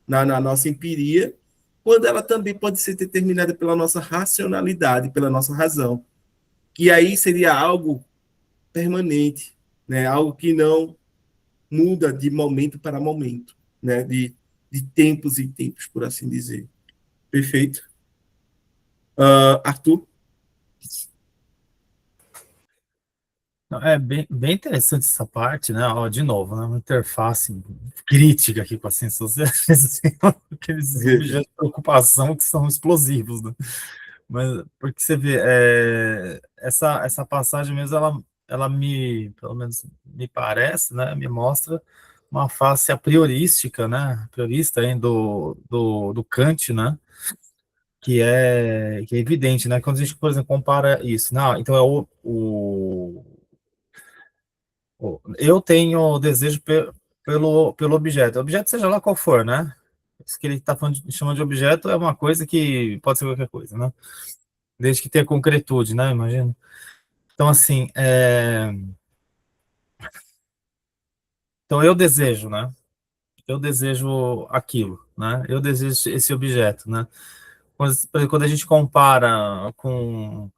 na nossa empiria, quando ela também pode ser determinada pela nossa racionalidade, pela nossa razão. E aí seria algo permanente, né, algo que não muda de momento para momento, né? De tempos em tempos, por assim dizer. Perfeito. Arthur? É bem interessante essa parte, né? Ó, de novo, né? Uma interface crítica aqui com as ciências sociais, assim, aqueles objetos de preocupação que são explosivos, né? Mas porque você vê, essa passagem mesmo, ela pelo menos me parece, né? Me mostra uma face a priorística, né? A priorista aí do Kant, né? Que é evidente, né? Quando a gente, por exemplo, compara isso, não, então é eu tenho desejo pelo objeto, objeto seja lá qual for, né? Isso que ele está chamando de objeto é uma coisa que pode ser qualquer coisa, né? Desde que tenha concretude, né? Imagina. Então, assim, então eu desejo, né? Eu desejo aquilo, né? Eu desejo esse objeto, né? Quando a gente compara com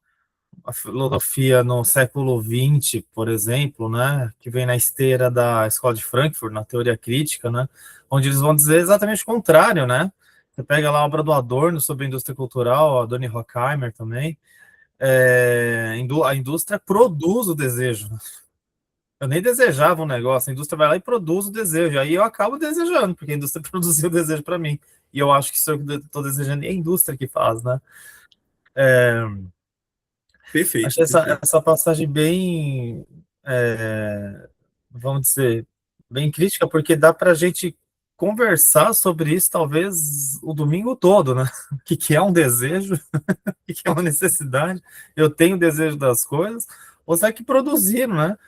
a filosofia no século XX, por exemplo, né, que vem na esteira da Escola de Frankfurt, na teoria crítica, né, onde eles vão dizer exatamente o contrário, né, Você pega lá a obra do Adorno sobre a indústria cultural, a Doni Horkheimer também, a indústria produz o desejo. Eu nem desejava um negócio, a indústria vai lá e produz o desejo, aí eu acabo desejando, porque a indústria produziu o desejo para mim, e eu acho que isso eu estou desejando, é a indústria que faz, né? Perfeito, Achei perfeito. essa passagem bem, vamos dizer, bem crítica, porque dá para a gente conversar sobre isso, talvez, o domingo todo, né? O que é um desejo, o que é uma necessidade, eu tenho desejo das coisas, ou será que produziram, né?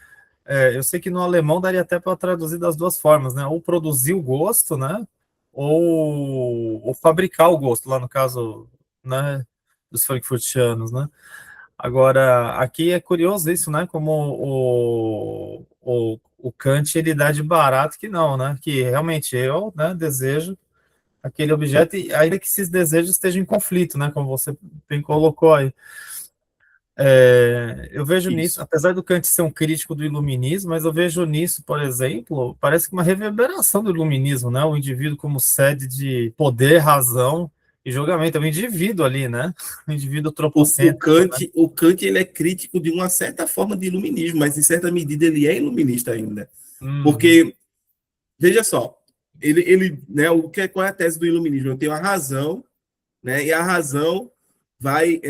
Eu sei que no alemão daria até para traduzir das duas formas, né? Ou produzir o gosto, né? Ou fabricar o gosto, lá no caso, né? Dos frankfurtianos, né? Agora, aqui é curioso isso, né? Como o Kant ele dá de barato que não, né? Que realmente eu, né, desejo aquele objeto, e ainda que esses desejos estejam em conflito, né? Como você bem colocou aí. Eu vejo nisso, Isso. apesar do Kant ser um crítico do iluminismo, mas eu vejo nisso, por exemplo, parece que uma reverberação do iluminismo, né? O indivíduo como sede de poder, razão e julgamento, é o indivíduo ali, né? O indivíduo tropocêntrico, né? O Kant ele é crítico de uma certa forma de iluminismo, mas em certa medida ele é iluminista ainda. Porque, veja só, né, qual é a tese do iluminismo? Eu tenho a razão, né, e a razão vai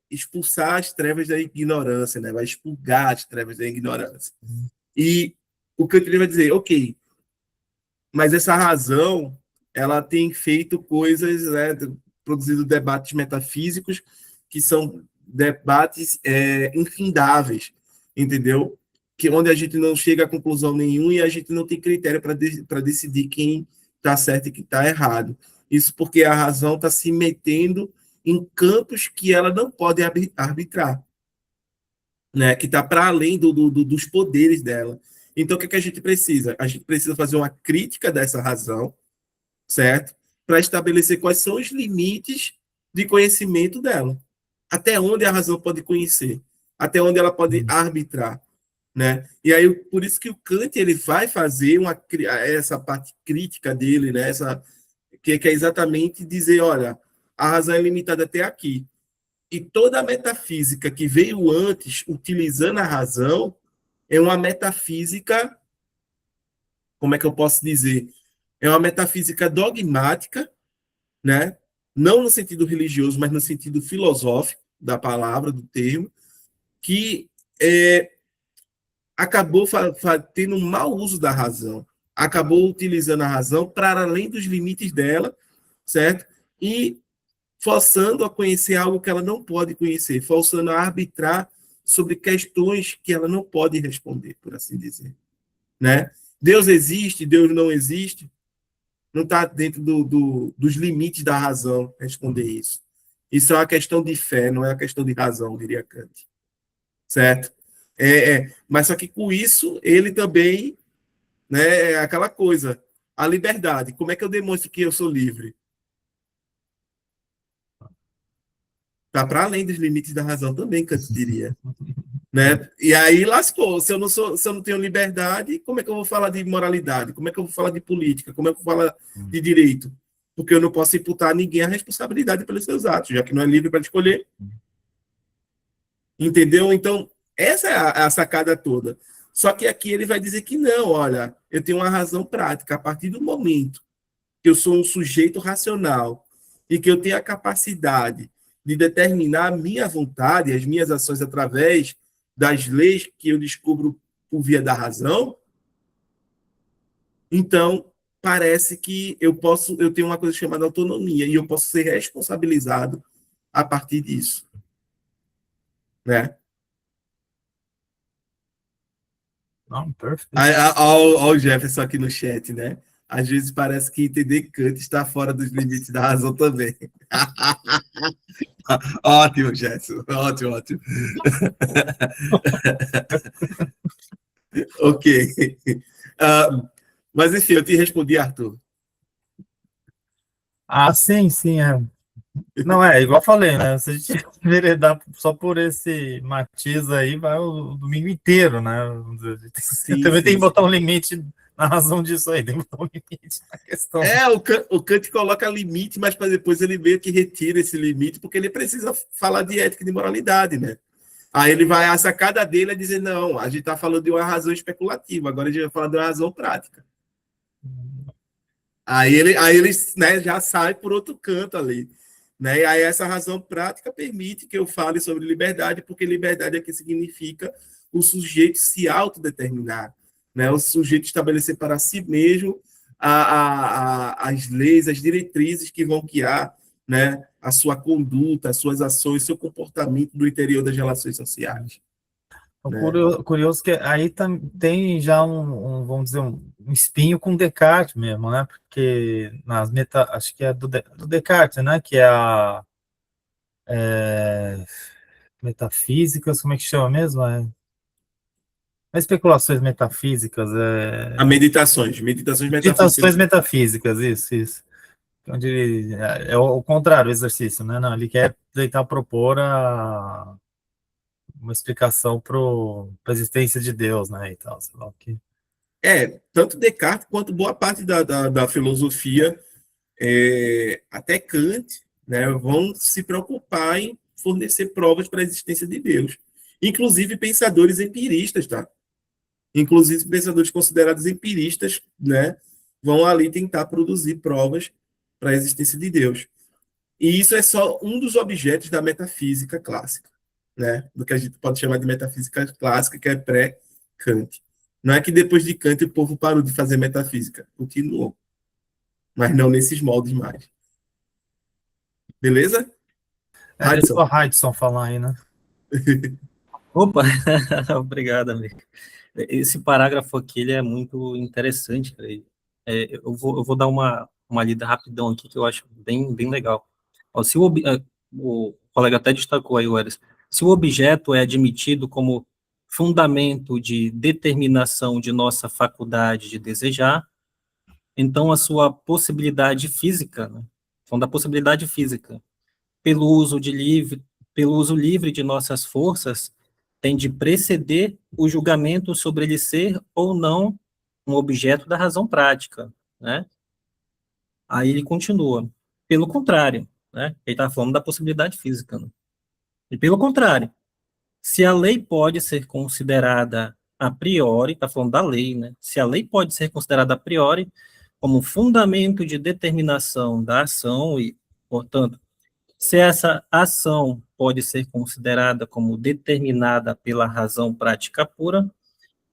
expulsar as trevas da ignorância, né, vai expurgar as trevas da ignorância. E o Kant ele vai dizer, ok, mas essa razão ela tem feito coisas, né, produzido debates metafísicos que são debates infindáveis, entendeu? Que onde a gente não chega a conclusão nenhuma e a gente não tem critério para decidir quem está certo e quem está errado. Isso porque a razão está se metendo em campos que ela não pode arbitrar, né? Que está para além dos poderes dela. Então, o que a gente precisa? A gente precisa fazer uma crítica dessa razão, certo? Para estabelecer quais são os limites de conhecimento dela. Até onde a razão pode conhecer, até onde ela pode arbitrar, né? E aí, por isso que o Kant ele vai fazer essa parte crítica dele, né? Que é exatamente dizer, olha, a razão é limitada até aqui. E toda a metafísica que veio antes, utilizando a razão, é uma metafísica, como é que eu posso dizer? É uma metafísica dogmática, né? Não no sentido religioso, mas no sentido filosófico da palavra, do termo, que acabou tendo um mau uso da razão, acabou utilizando a razão para além dos limites dela, certo? E forçando a conhecer algo que ela não pode conhecer, forçando a arbitrar sobre questões que ela não pode responder, por assim dizer, né? Deus existe, Deus não existe, não está dentro dos limites da razão responder isso. Isso é uma questão de fé, não é uma questão de razão, diria Kant. Certo? Mas só que com isso, ele também, né, é aquela coisa, a liberdade. Como é que eu demonstro que eu sou livre? Está para além dos limites da razão também, Kant diria. Né? E aí lascou. Se eu não tenho liberdade, como é que eu vou falar de moralidade? Como é que eu vou falar de política? Como é que eu vou falar de direito? Porque eu não posso imputar a ninguém a responsabilidade pelos seus atos, já que não é livre para escolher. Entendeu? Então, essa é a sacada toda. Só que aqui ele vai dizer que não, olha, eu tenho uma razão prática. A partir do momento que eu sou um sujeito racional e que eu tenho a capacidade de determinar a minha vontade, as minhas ações através das leis que eu descubro por via da razão, então parece que eu tenho uma coisa chamada autonomia e eu posso ser responsabilizado a partir disso, né? Não, perfeito. Olha o Jefferson aqui no chat, né? Às vezes parece que entender Kant está fora dos limites da razão também. Ótimo, Jefferson. Ótimo, ótimo. Ok. Mas, enfim, eu te respondi, Arthur. Sim, sim, Não, igual eu falei, né? Se a gente enveredar só por esse matiz aí, vai o domingo inteiro, né? Vamos dizer, também tem que botar um limite na razão disso aí, tem que botar um limite na questão. O Kant coloca limite, mas para depois ele meio que retira esse limite, porque ele precisa falar de ética e de moralidade, né? Aí ele vai, a sacada dele é dizer, não, a gente está falando de uma razão especulativa, agora a gente vai falar de uma razão prática. Aí ele né, já sai por outro canto ali. Né? E aí essa razão prática permite que eu fale sobre liberdade, porque liberdade aqui significa o sujeito se autodeterminar, né? O sujeito estabelecer para si mesmo as leis, as diretrizes que vão guiar, né, a sua conduta, as suas ações, seu comportamento no interior das relações sociais. O Né? curioso que aí tem já vamos dizer, um espinho com Descartes mesmo, né? Porque acho que é do Descartes, né? Que é a metafísicas, como é que chama mesmo? Especulações metafísicas, A meditações meditações metafísicas, isso. Onde é o contrário, o exercício, né? Não, ele quer tentar propor uma explicação para a existência de Deus, né? E tal, sei lá o que. Tanto Descartes quanto boa parte da filosofia, até Kant, né, vão se preocupar em fornecer provas para a existência de Deus. Inclusive pensadores empiristas, tá? Inclusive pensadores considerados empiristas, né, vão ali tentar produzir provas para a existência de Deus. E isso é só um dos objetos da metafísica clássica, né, do que a gente pode chamar de metafísica clássica, que é pré-Kant. Não é que depois de Kant o povo parou de fazer metafísica, continuou, mas não nesses moldes mais. Beleza? Deixa o Hudson falar aí, né? Opa, obrigado, amigo. Esse parágrafo aqui ele é muito interessante. Eu vou dar uma lida rapidão aqui que eu acho bem legal. Ó, o colega até destacou aí, Welles, se o objeto é admitido como fundamento de determinação de nossa faculdade de desejar, então a sua possibilidade física, né, falando da possibilidade física, pelo uso livre de nossas forças, tem de preceder o julgamento sobre ele ser ou não um objeto da razão prática, né? Aí ele continua. Pelo contrário, né? Ele está falando da possibilidade física, né? E pelo contrário, se a lei pode ser considerada a priori, está falando da lei, né? Se a lei pode ser considerada a priori como fundamento de determinação da ação e, portanto, se essa ação pode ser considerada como determinada pela razão prática pura,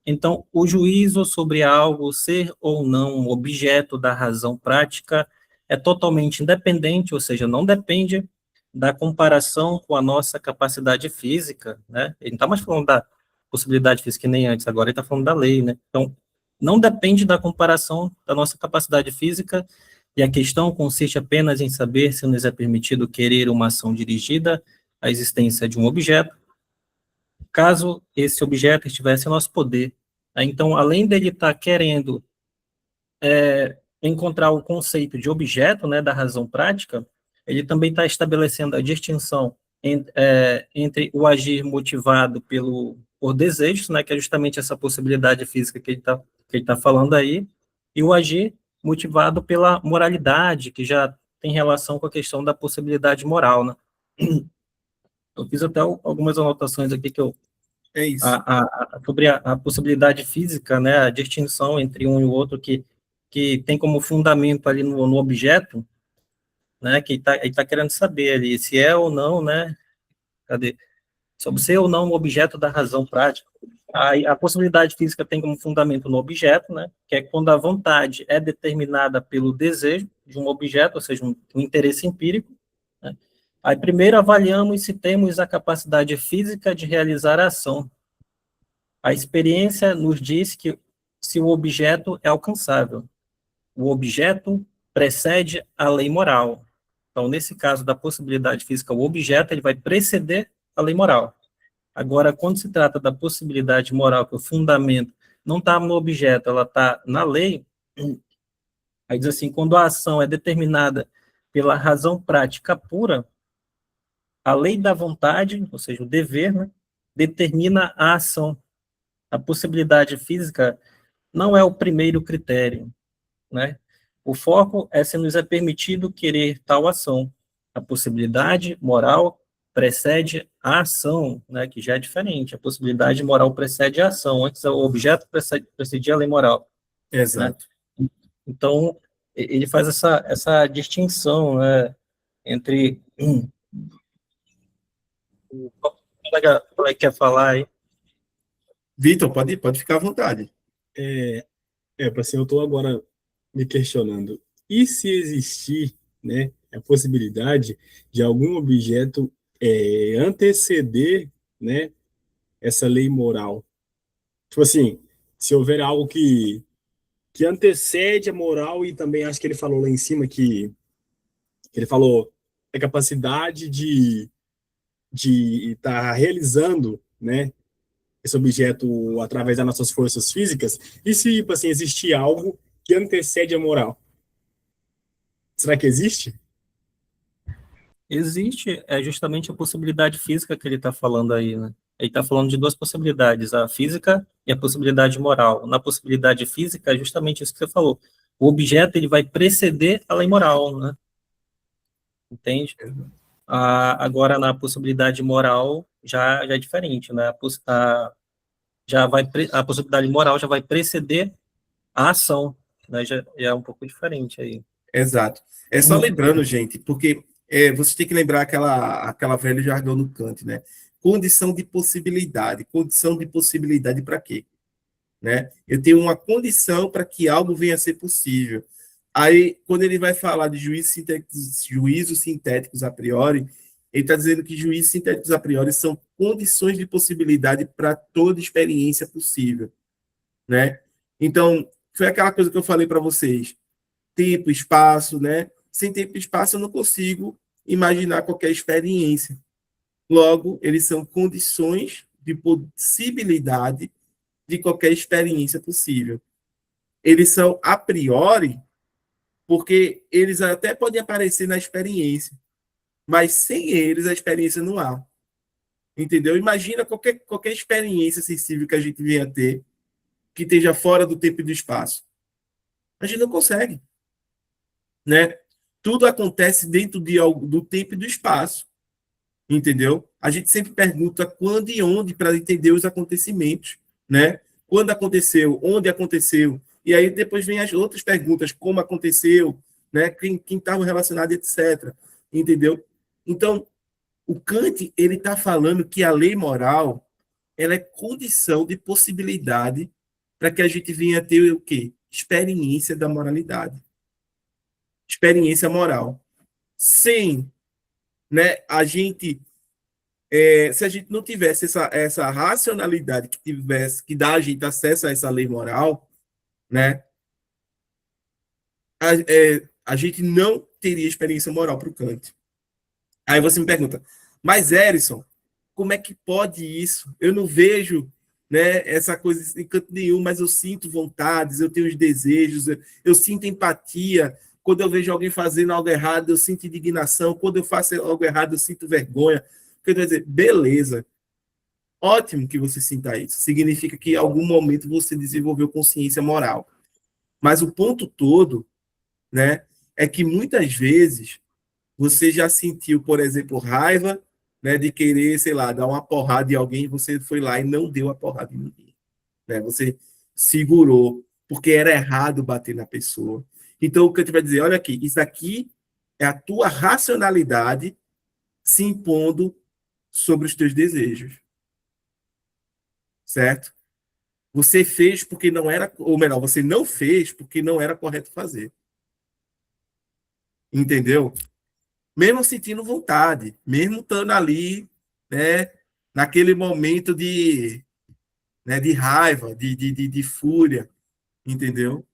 então o juízo sobre algo ser ou não objeto da razão prática é totalmente independente, ou seja, não depende da comparação com a nossa capacidade física, né? Ele não está mais falando da possibilidade física que nem antes, agora ele está falando da lei, né? Então, não depende da comparação da nossa capacidade física, e a questão consiste apenas em saber se nos é permitido querer uma ação dirigida à existência de um objeto, caso esse objeto estivesse em nosso poder. Então, além dele estar querendo encontrar o conceito de objeto, né, da razão prática, ele também está estabelecendo a distinção entre o agir motivado por desejos, né, que é justamente essa possibilidade física que ele tá falando aí, e o agir motivado pela moralidade, que já tem relação com a questão da possibilidade moral, né? Eu fiz até algumas anotações aqui que É isso. sobre a possibilidade física, né, a distinção entre um e o outro, que tem como fundamento ali no objeto, né, que ele tá querendo saber ali se é ou não, né, sobre ser ou não um objeto da razão prática. A possibilidade física tem como fundamento no objeto, né, que é quando a vontade é determinada pelo desejo de um objeto, ou seja, um interesse empírico, né. Aí primeiro avaliamos se temos a capacidade física de realizar a ação. A experiência nos diz que se o objeto é alcançável. O objeto precede a lei moral. Então, nesse caso da possibilidade física, o objeto ele vai preceder a lei moral. Agora, quando se trata da possibilidade moral, que o fundamento não está no objeto, ela está na lei, aí diz assim, quando a ação é determinada pela razão prática pura, a lei da vontade, ou seja, o dever, né, determina a ação. A possibilidade física não é o primeiro critério, né? O foco é se nos é permitido querer tal ação. A possibilidade moral precede a ação, né, que já é diferente. A possibilidade moral precede a ação. Antes, o objeto precedia a lei moral, né? Exato. Então, ele faz essa distinção, né, entre... O colega quer falar aí? Vitor, pode ficar à vontade. Assim, eu estou agora me questionando. E se existir, né, a possibilidade de algum objeto anteceder, né, essa lei moral? Tipo assim, se houver algo que antecede a moral, e também acho que ele falou lá em cima que ele falou a capacidade de estar realizando, né, esse objeto através das nossas forças físicas, e se, tipo assim, existir algo que antecede a moral? Será que existe? Existe justamente a possibilidade física que ele está falando aí, né? Ele está falando de duas possibilidades, a física e a possibilidade moral. Na possibilidade física, é justamente isso que você falou. O objeto ele vai preceder a lei moral, né? Entende? Agora, na possibilidade moral, já é diferente, né? A possibilidade moral já vai preceder a ação, né? Já é um pouco diferente aí. Exato. É só lembrando, gente, porque você tem que lembrar aquela velha jargão do Kant, né? Condição de possibilidade. Condição de possibilidade para quê? Né? Eu tenho uma condição para que algo venha a ser possível. Aí, quando ele vai falar de juízos sintéticos a priori, ele está dizendo que juízos sintéticos a priori são condições de possibilidade para toda experiência possível, né? Então, foi aquela coisa que eu falei para vocês, tempo, espaço, né? Sem tempo e espaço eu não consigo imaginar qualquer experiência. Logo, eles são condições de possibilidade de qualquer experiência possível. Eles são a priori, porque eles até podem aparecer na experiência, mas sem eles a experiência não há. Entendeu? Imagina qualquer experiência sensível que a gente venha a ter, que esteja fora do tempo e do espaço. A gente não consegue. Né? Tudo acontece dentro do tempo e do espaço. Entendeu? A gente sempre pergunta quando e onde para entender os acontecimentos. Né? Quando aconteceu, onde aconteceu. E aí depois vem as outras perguntas, como aconteceu, né? Quem estava relacionado, etc. Entendeu? Então, o Kant ele está falando que a lei moral ela é condição de possibilidade para que a gente venha a ter o quê? Experiência da moralidade. Experiência moral. Sem, né, a gente se a gente não tivesse essa racionalidade que dá a gente acesso a essa lei moral, né, a gente não teria experiência moral para o Kant. Aí você me pergunta, mas Erison, como é que pode isso? Eu não vejo, né, essa coisa em canto nenhum, mas eu sinto vontades, eu tenho os desejos, eu sinto empatia. Quando eu vejo alguém fazendo algo errado, eu sinto indignação. Quando eu faço algo errado, eu sinto vergonha. Quer dizer, beleza. Ótimo que você sinta isso. Significa que em algum momento você desenvolveu consciência moral. Mas o ponto todo, né, é que muitas vezes você já sentiu, por exemplo, raiva, né, de querer, sei lá, dar uma porrada em alguém, você foi lá e não deu a porrada em ninguém. Né? Você segurou, porque era errado bater na pessoa. Então, o que eu te vai dizer, olha aqui, isso aqui é a tua racionalidade se impondo sobre os teus desejos. Certo? Você fez porque não era, ou melhor, você não fez porque não era correto fazer. Entendeu? Mesmo sentindo vontade, mesmo estando ali, né, naquele momento né, de raiva, de fúria, entendeu?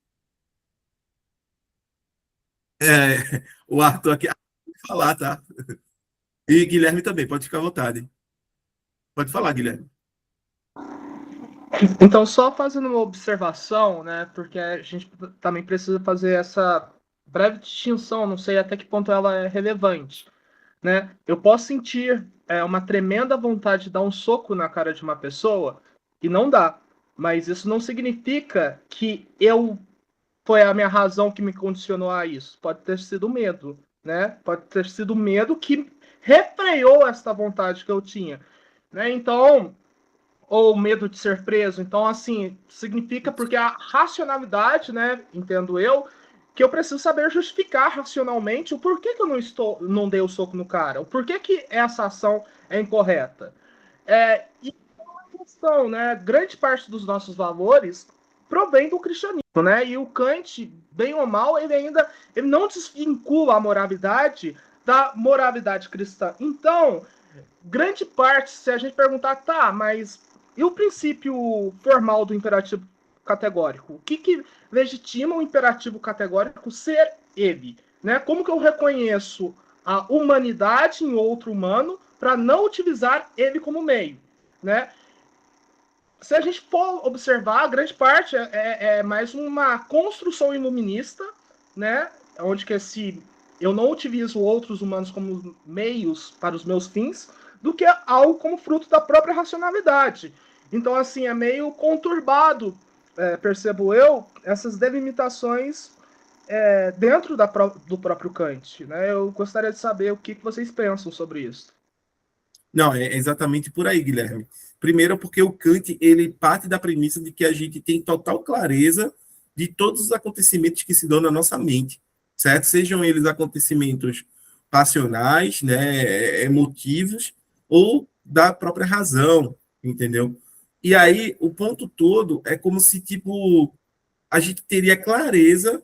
O Arthur aqui pode falar, tá? E Guilherme também, pode ficar à vontade. Pode falar, Guilherme. Então, só fazendo uma observação, né, porque a gente também precisa fazer essa breve distinção, não sei até que ponto ela é relevante, né? Eu posso sentir uma tremenda vontade de dar um soco na cara de uma pessoa e não dá. mas isso não significa que foi a minha razão que me condicionou a isso. Pode ter sido medo, né? Pode ter sido medo que refreou esta vontade que eu tinha, né? Então, ou medo de ser preso. Então, assim, significa porque a racionalidade, né, entendo eu, que eu preciso saber justificar racionalmente o porquê que eu não dei o soco no cara, o porquê que essa ação é incorreta. E uma questão, né, grande parte dos nossos valores provém do cristianismo, né? E o Kant, bem ou mal, ele não desvincula a moralidade da moralidade cristã. Então, grande parte, se a gente perguntar, tá, mas e o princípio formal do imperativo categórico? O que legitima o imperativo categórico ser ele? Né? Como que eu reconheço a humanidade em outro humano para não utilizar ele como meio? Né? Se a gente for observar, a grande parte é mais uma construção iluminista, né? Onde que eu não utilizo outros humanos como meios para os meus fins, do que algo como fruto da própria racionalidade. Então, assim, é meio conturbado, percebo eu, essas delimitações dentro do próprio Kant. Né? Eu gostaria de saber o que vocês pensam sobre isso. Não, é exatamente por aí, Guilherme. Primeiro, porque o Kant ele parte da premissa de que a gente tem total clareza de todos os acontecimentos que se dão na nossa mente, certo? Sejam eles acontecimentos passionais, né, emotivos, ou da própria razão, entendeu? E aí, o ponto todo é como se, tipo, a gente teria clareza,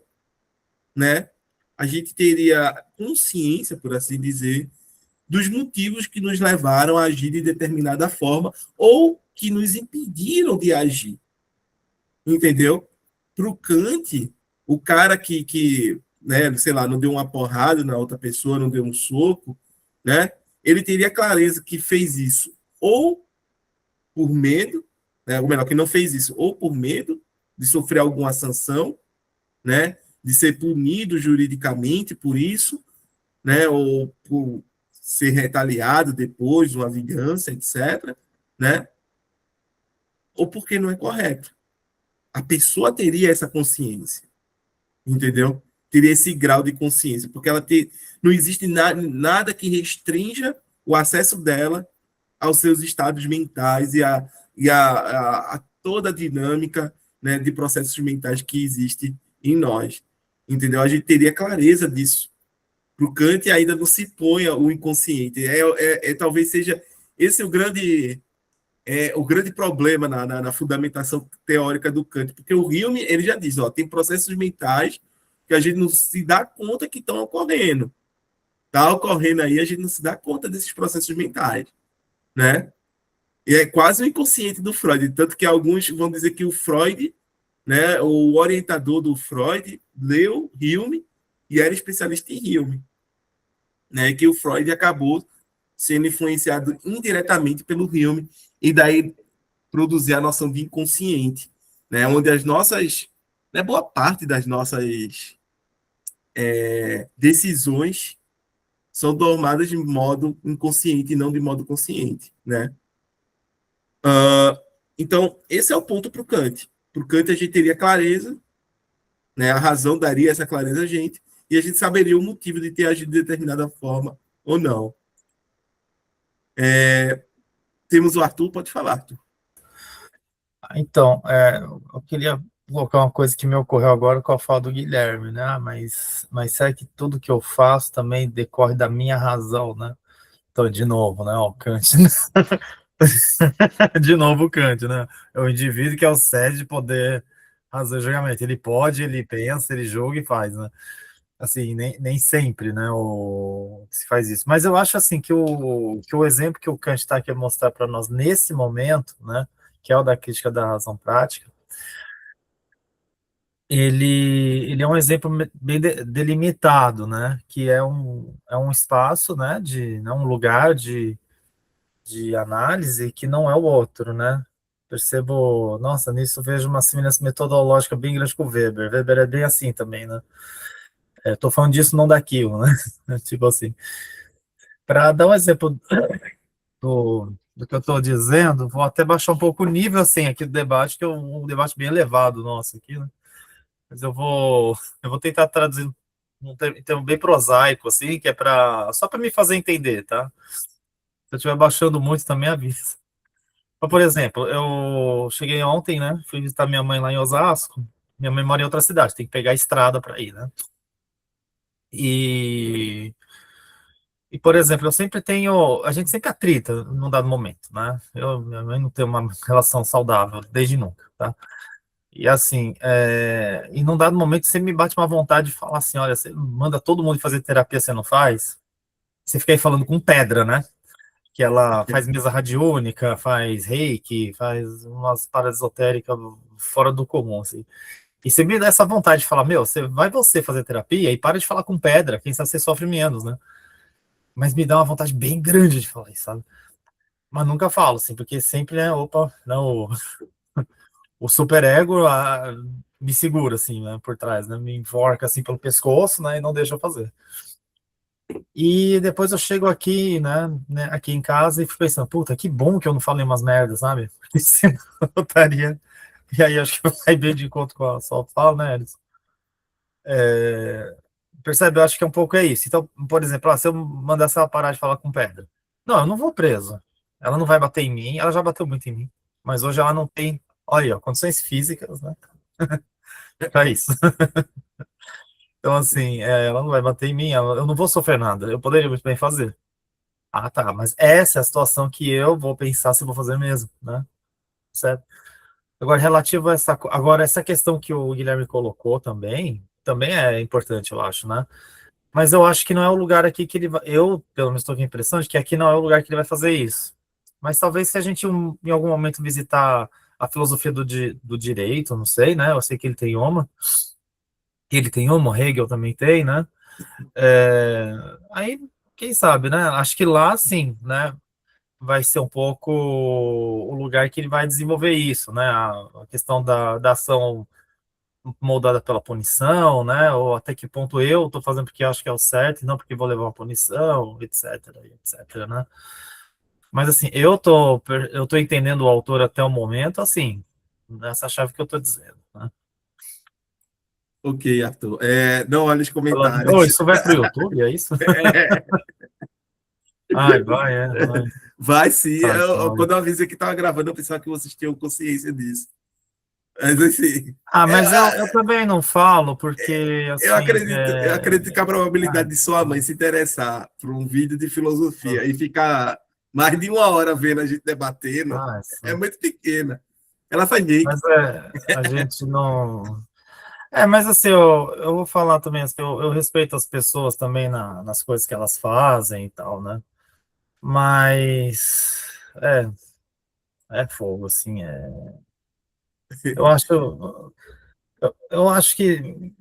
né? A gente teria consciência, por assim dizer, dos motivos que nos levaram a agir de determinada forma ou que nos impediram de agir, entendeu? Para o Kant, o cara que né, sei lá, não deu uma porrada na outra pessoa, não deu um soco, né? Ele teria clareza que fez isso ou por medo, né, ou melhor, que não fez isso ou por medo de sofrer alguma sanção, né? De ser punido juridicamente por isso, né? Ou por ser retaliado depois, uma vingança, etc., né? Ou porque não é correto. A pessoa teria essa consciência, entendeu? Teria esse grau de consciência, porque não existe nada que restrinja o acesso dela aos seus estados mentais e a toda a dinâmica, né, de processos mentais que existe em nós, entendeu? A gente teria clareza disso. Para o Kant ainda não se ponha o inconsciente. Talvez seja esse o grande problema na fundamentação teórica do Kant, porque o Hume ele já diz, ó, tem processos mentais que a gente não se dá conta que estão ocorrendo. Está ocorrendo aí, a gente não se dá conta desses processos mentais, né? E é quase o inconsciente do Freud, tanto que alguns vão dizer que o Freud, né, o orientador do Freud, leu Hume e era especialista em Hume, né, que o Freud acabou sendo influenciado indiretamente pelo Hume e daí produzir a noção de inconsciente, né, onde as nossas, né, boa parte das nossas decisões são tomadas de modo inconsciente e não de modo consciente, né? Então, esse é o ponto para o Kant. Para o Kant, a gente teria clareza, né? A razão daria essa clareza a gente, e a gente saberia o motivo de ter agido de determinada forma ou não. Temos o Arthur, pode falar, Arthur. Então, eu queria colocar uma coisa que me ocorreu agora com a fala do Guilherme, né? Mas será que tudo que eu faço também decorre da minha razão, né? Então, de novo, né? O Kant, né? De novo o Kant, né? É o indivíduo que é o sede de poder, razão e julgamento. Ele pode, ele pensa, ele julga e faz, né? Assim, nem sempre, né, se faz isso. Mas eu acho, assim, que o exemplo que o Kant está aqui a mostrar para nós nesse momento, né, que é o da crítica da razão prática, ele é um exemplo bem delimitado, né, que é um espaço, né, um lugar de análise que não é o outro, né. Percebo, nossa, nisso vejo uma semelhança metodológica bem grande com o Weber. Weber é bem assim também, né. Estou falando disso, não daquilo, né? Tipo assim. Para dar um exemplo do do que eu estou dizendo, vou até baixar um pouco o nível, assim, aqui do debate, que é um debate bem elevado nosso aqui, né? Mas eu vou tentar traduzir um termo bem prosaico, assim, que é só para me fazer entender, tá? Se eu estiver baixando muito, também avisa. Mas, por exemplo, eu cheguei ontem, né? Fui visitar minha mãe lá em Osasco. Minha mãe mora em outra cidade, tem que pegar a estrada para ir, né? Por exemplo, eu sempre tenho. A gente sempre atrita num dado momento, né? Minha mãe não tem uma relação saudável desde nunca, tá? E assim, e num dado momento você me bate uma vontade de falar assim: olha, você manda todo mundo fazer terapia, você não faz? Você fica aí falando com pedra, né? Que ela faz mesa radiônica, faz reiki, faz umas paradas esotéricas fora do comum, assim. E você me dá essa vontade de falar: meu, você fazer terapia e para de falar com pedra, quem sabe você sofre menos, né? Mas me dá uma vontade bem grande de falar isso, sabe? Mas nunca falo, assim, porque sempre é, opa, não, o superego me segura, assim, né, por trás, né, me enforca, assim, pelo pescoço, né, e não deixa eu fazer. E depois eu chego aqui, né, aqui em casa e fico pensando, puta, que bom que eu não falei umas merdas, sabe? Porque senão eu estaria... E aí acho que vai bem de encontro com a sua fala, né, Elis? Percebe? Eu acho que é um pouco isso. Então, por exemplo, se eu mandasse ela parar de falar com pedra, não, eu não vou preso. Ela não vai bater em mim, ela já bateu muito em mim. Mas hoje ela não tem, olha aí, ó, condições físicas, né? Pra isso. Então, assim, ela não vai bater em mim, eu não vou sofrer nada. Eu poderia muito bem fazer. Ah, tá, mas essa é a situação que eu vou pensar se eu vou fazer mesmo, né? Certo? Agora, relativo a essa questão que o Guilherme colocou também é importante, eu acho, né? Mas eu acho que não é o lugar aqui que ele vai. Eu, pelo menos, estou com a impressão de que aqui não é o lugar que ele vai fazer isso. Mas talvez se a gente, em algum momento, visitar a filosofia do direito, não sei, né? Eu sei que ele tem uma. Ele tem uma, Hegel também tem, né? Aí, quem sabe, né? Acho que lá, sim, né? Vai ser um pouco o lugar que ele vai desenvolver isso, né? A questão da ação moldada pela punição, né? Ou até que ponto eu estou fazendo porque acho que é o certo, e não porque vou levar uma punição, etc, etc, né? Mas assim, eu tô entendendo o autor até o momento, assim, nessa chave que eu tô dizendo, né? Ok, Arthur. Não olha os Oh, comentários. isso vai pro YouTube, é isso? Ai, vai. Vai sim. Tá, então, Quando eu avisei que estava gravando, eu pensava que vocês tinham consciência disso. Mas assim, mas eu também não falo, porque, eu assim, acredito que a probabilidade de sua mãe se interessar por um vídeo de filosofia e ficar mais de 1 hora vendo a gente debatendo é muito pequena. Ela faz reiki. mas a gente não... mas assim, eu vou falar também, assim, eu respeito as pessoas também nas coisas que elas fazem e tal, né? Mas é fogo, assim, eu acho, eu acho que,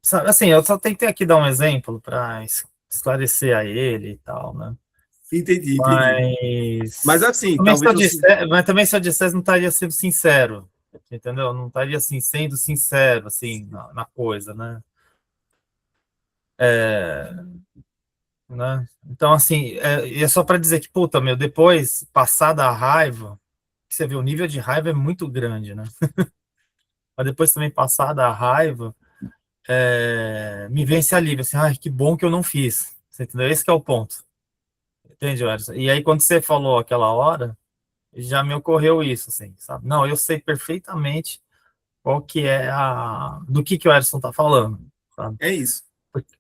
sabe, assim, eu só tentei aqui dar um exemplo para esclarecer a ele e tal, né? Entendi. Mas Mas assim, também se talvez eu você. disser, mas também se eu dissesse, não estaria sendo sincero, entendeu? Não estaria assim sendo sincero assim na coisa, né? Né? Então assim, é só para dizer que puta, meu, depois passada a raiva, você vê o nível de raiva é muito grande, né? Mas depois também passada a raiva, me vem esse alívio, assim, ai, que bom que eu não fiz. Você entendeu? Esse que é o ponto. Entende, Alisson? E aí, quando você falou aquela hora, já me ocorreu isso, assim, sabe? Não, eu sei perfeitamente qual que é do que o Alisson tá falando, sabe? É isso.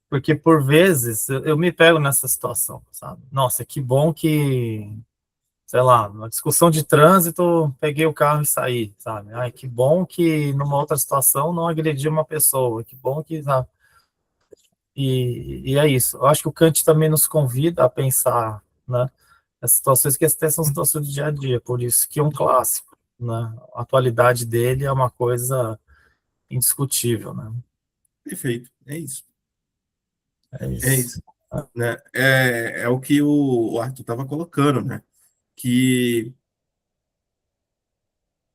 Porque por vezes eu me pego nessa situação, sabe? Nossa, que bom que, sei lá, numa discussão de trânsito, peguei o carro e saí, sabe? Ai, que bom que numa outra situação não agredi uma pessoa, que bom que, sabe? E é isso. Eu acho que o Kant também nos convida a pensar, né? As situações que até são situações do dia a dia, por isso que é um clássico, né? A atualidade dele é uma coisa indiscutível, né? Perfeito. É isso. É É isso. isso. Né? É o que o Arthur estava colocando, né? Que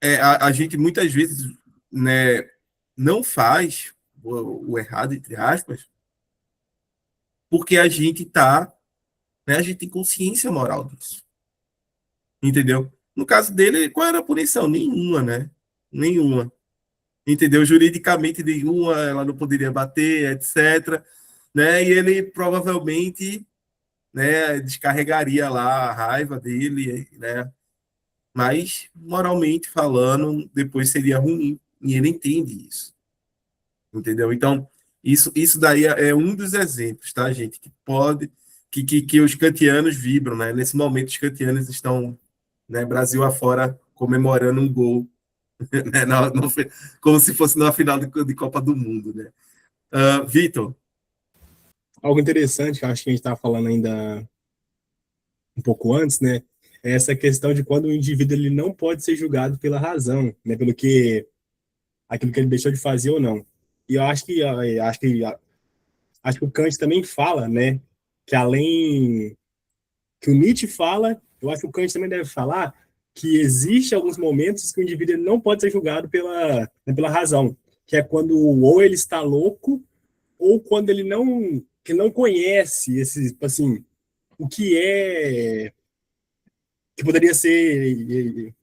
a gente muitas vezes, né, não faz o errado, entre aspas, porque a gente tá, né, a gente tem consciência moral disso. entendeu? No caso dele, qual era a punição? Nenhuma, né? Nenhuma. Entendeu? Juridicamente nenhuma, ela não poderia bater, etc. Né? E ele provavelmente, né, descarregaria lá a raiva dele, né? Mas, moralmente falando, depois seria ruim. E ele entende isso. Entendeu? Então, isso daí é um dos exemplos, tá, gente? Que pode, que os kantianos vibram, né? Nesse momento, os kantianos estão, né, Brasil afora, comemorando um gol, né? Como se fosse na final de Copa do Mundo, né? Vitor. Algo interessante, que eu acho que a gente estava falando ainda um pouco antes, né? É essa questão de quando o indivíduo ele não pode ser julgado pela razão, né? Pelo que aquilo que ele deixou de fazer ou não. E eu acho que o Kant também fala, né? Que além que o Nietzsche fala, eu acho que o Kant também deve falar que existe alguns momentos que o indivíduo não pode ser julgado pela razão, que é quando ou ele está louco ou quando ele não conhece esse, tipo assim, o que poderia ser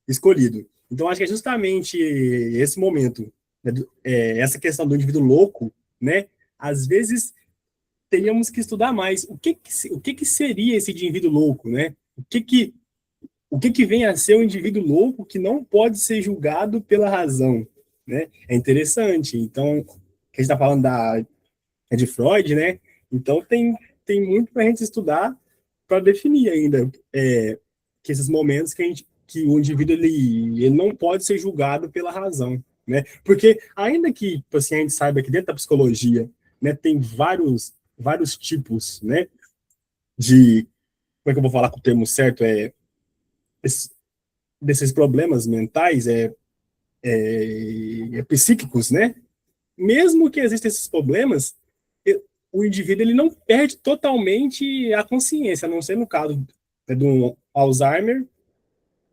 escolhido. Então, acho que é justamente esse momento, né, essa questão do indivíduo louco, né? Às vezes teríamos que estudar mais o que seria esse indivíduo louco, né? O que vem a ser um indivíduo louco que não pode ser julgado pela razão, né? É interessante. Então, a gente está falando de Freud, né? Então tem muito para a gente estudar para definir ainda que esses momentos que o indivíduo ele não pode ser julgado pela razão, né? Porque ainda que assim, a gente saiba que dentro da psicologia, né, tem vários tipos, né, de como é que eu vou falar com o termo certo desses problemas mentais psíquicos, né? Mesmo que existam esses problemas, o indivíduo ele não perde totalmente a consciência, a não ser no caso do Alzheimer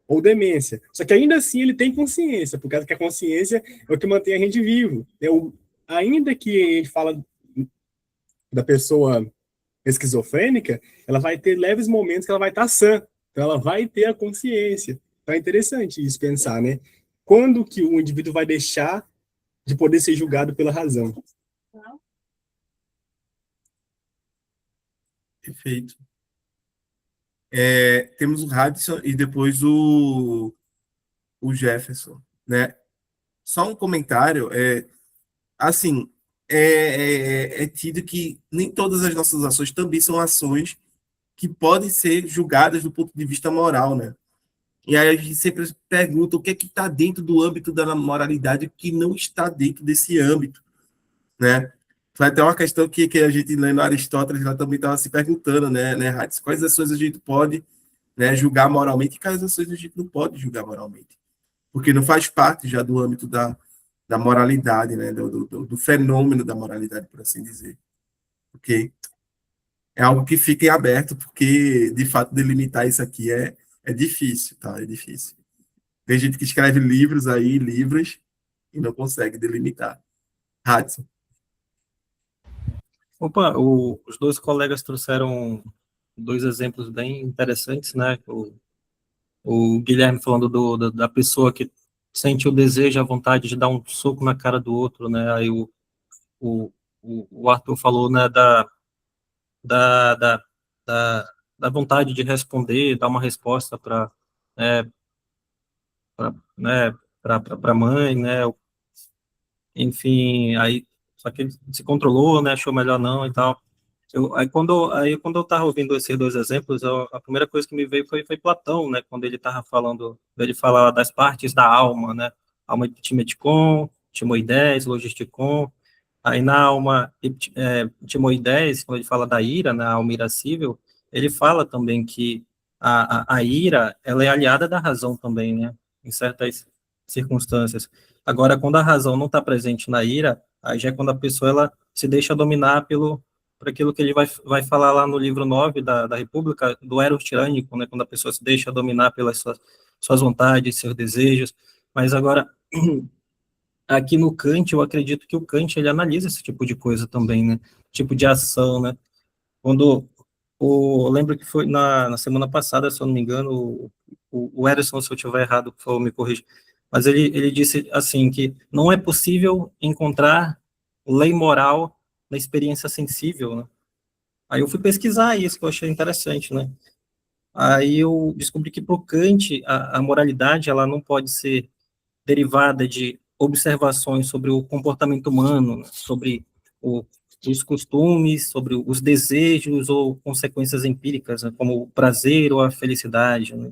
ou demência. Só que ainda assim ele tem consciência, por causa que a consciência é o que mantém a gente vivo. Ainda que a gente fala da pessoa esquizofrênica, ela vai ter leves momentos que ela vai estar sã, então ela vai ter a consciência. Então é interessante isso pensar, né? Quando que o indivíduo vai deixar de poder ser julgado pela razão? Perfeito. Temos o Radisson e depois o Jefferson, né? Só um comentário, assim, é tido que nem todas as nossas ações também são ações que podem ser julgadas do ponto de vista moral, né? E aí a gente sempre pergunta o que é que está dentro do âmbito da moralidade e o que não está dentro desse âmbito, né? Foi até uma questão que a gente lendo Aristóteles lá também estava se perguntando, né, Hatz, quais ações a gente pode, né, julgar moralmente e quais ações a gente não pode julgar moralmente, porque não faz parte já do âmbito da moralidade, né, do fenômeno da moralidade, por assim dizer. Porque é algo que fica em aberto, porque, de fato, delimitar isso aqui é difícil, tá? É difícil. Tem gente que escreve livros aí, livros, e não consegue delimitar. Hudson. Opa, os dois colegas trouxeram dois exemplos bem interessantes, né? O Guilherme falando da pessoa que sente o desejo, a vontade de dar um soco na cara do outro, né? Aí o, o Arthur falou, né, da, da, da, da vontade de responder, dar uma resposta para a mãe, né? Enfim, aí só que ele se controlou, né? Achou melhor não e tal. Quando eu estava ouvindo esses dois exemplos, a primeira coisa que me veio foi Platão, né? Quando ele estava falando, ele fala das partes da alma, né? Alma timeticon, timoides, logisticon. Aí na alma timoides, quando ele fala da ira, na alma irascível, ele fala também que a ira, ela é aliada da razão também, né? Em certas circunstâncias. Agora, quando a razão não está presente na ira, aí já é quando a pessoa ela se deixa dominar por aquilo que ele vai falar lá no livro 9 da República, do eros tirânico, né, quando a pessoa se deixa dominar pelas suas vontades, seus desejos. Mas agora, aqui no Kant, eu acredito que o Kant ele analisa esse tipo de coisa também, né? Tipo de ação, né? Quando Eu lembro que foi na semana passada, se eu não me engano, o Ederson, se eu estiver errado, por favor, me corrija, mas ele disse assim, que não é possível encontrar lei moral na experiência sensível, né? Aí eu fui pesquisar isso, que eu achei interessante, né? Aí eu descobri que para o Kant, a moralidade ela não pode ser derivada de observações sobre o comportamento humano, né? Sobre o, os costumes, sobre os desejos ou consequências empíricas, né? Como o prazer ou a felicidade, né?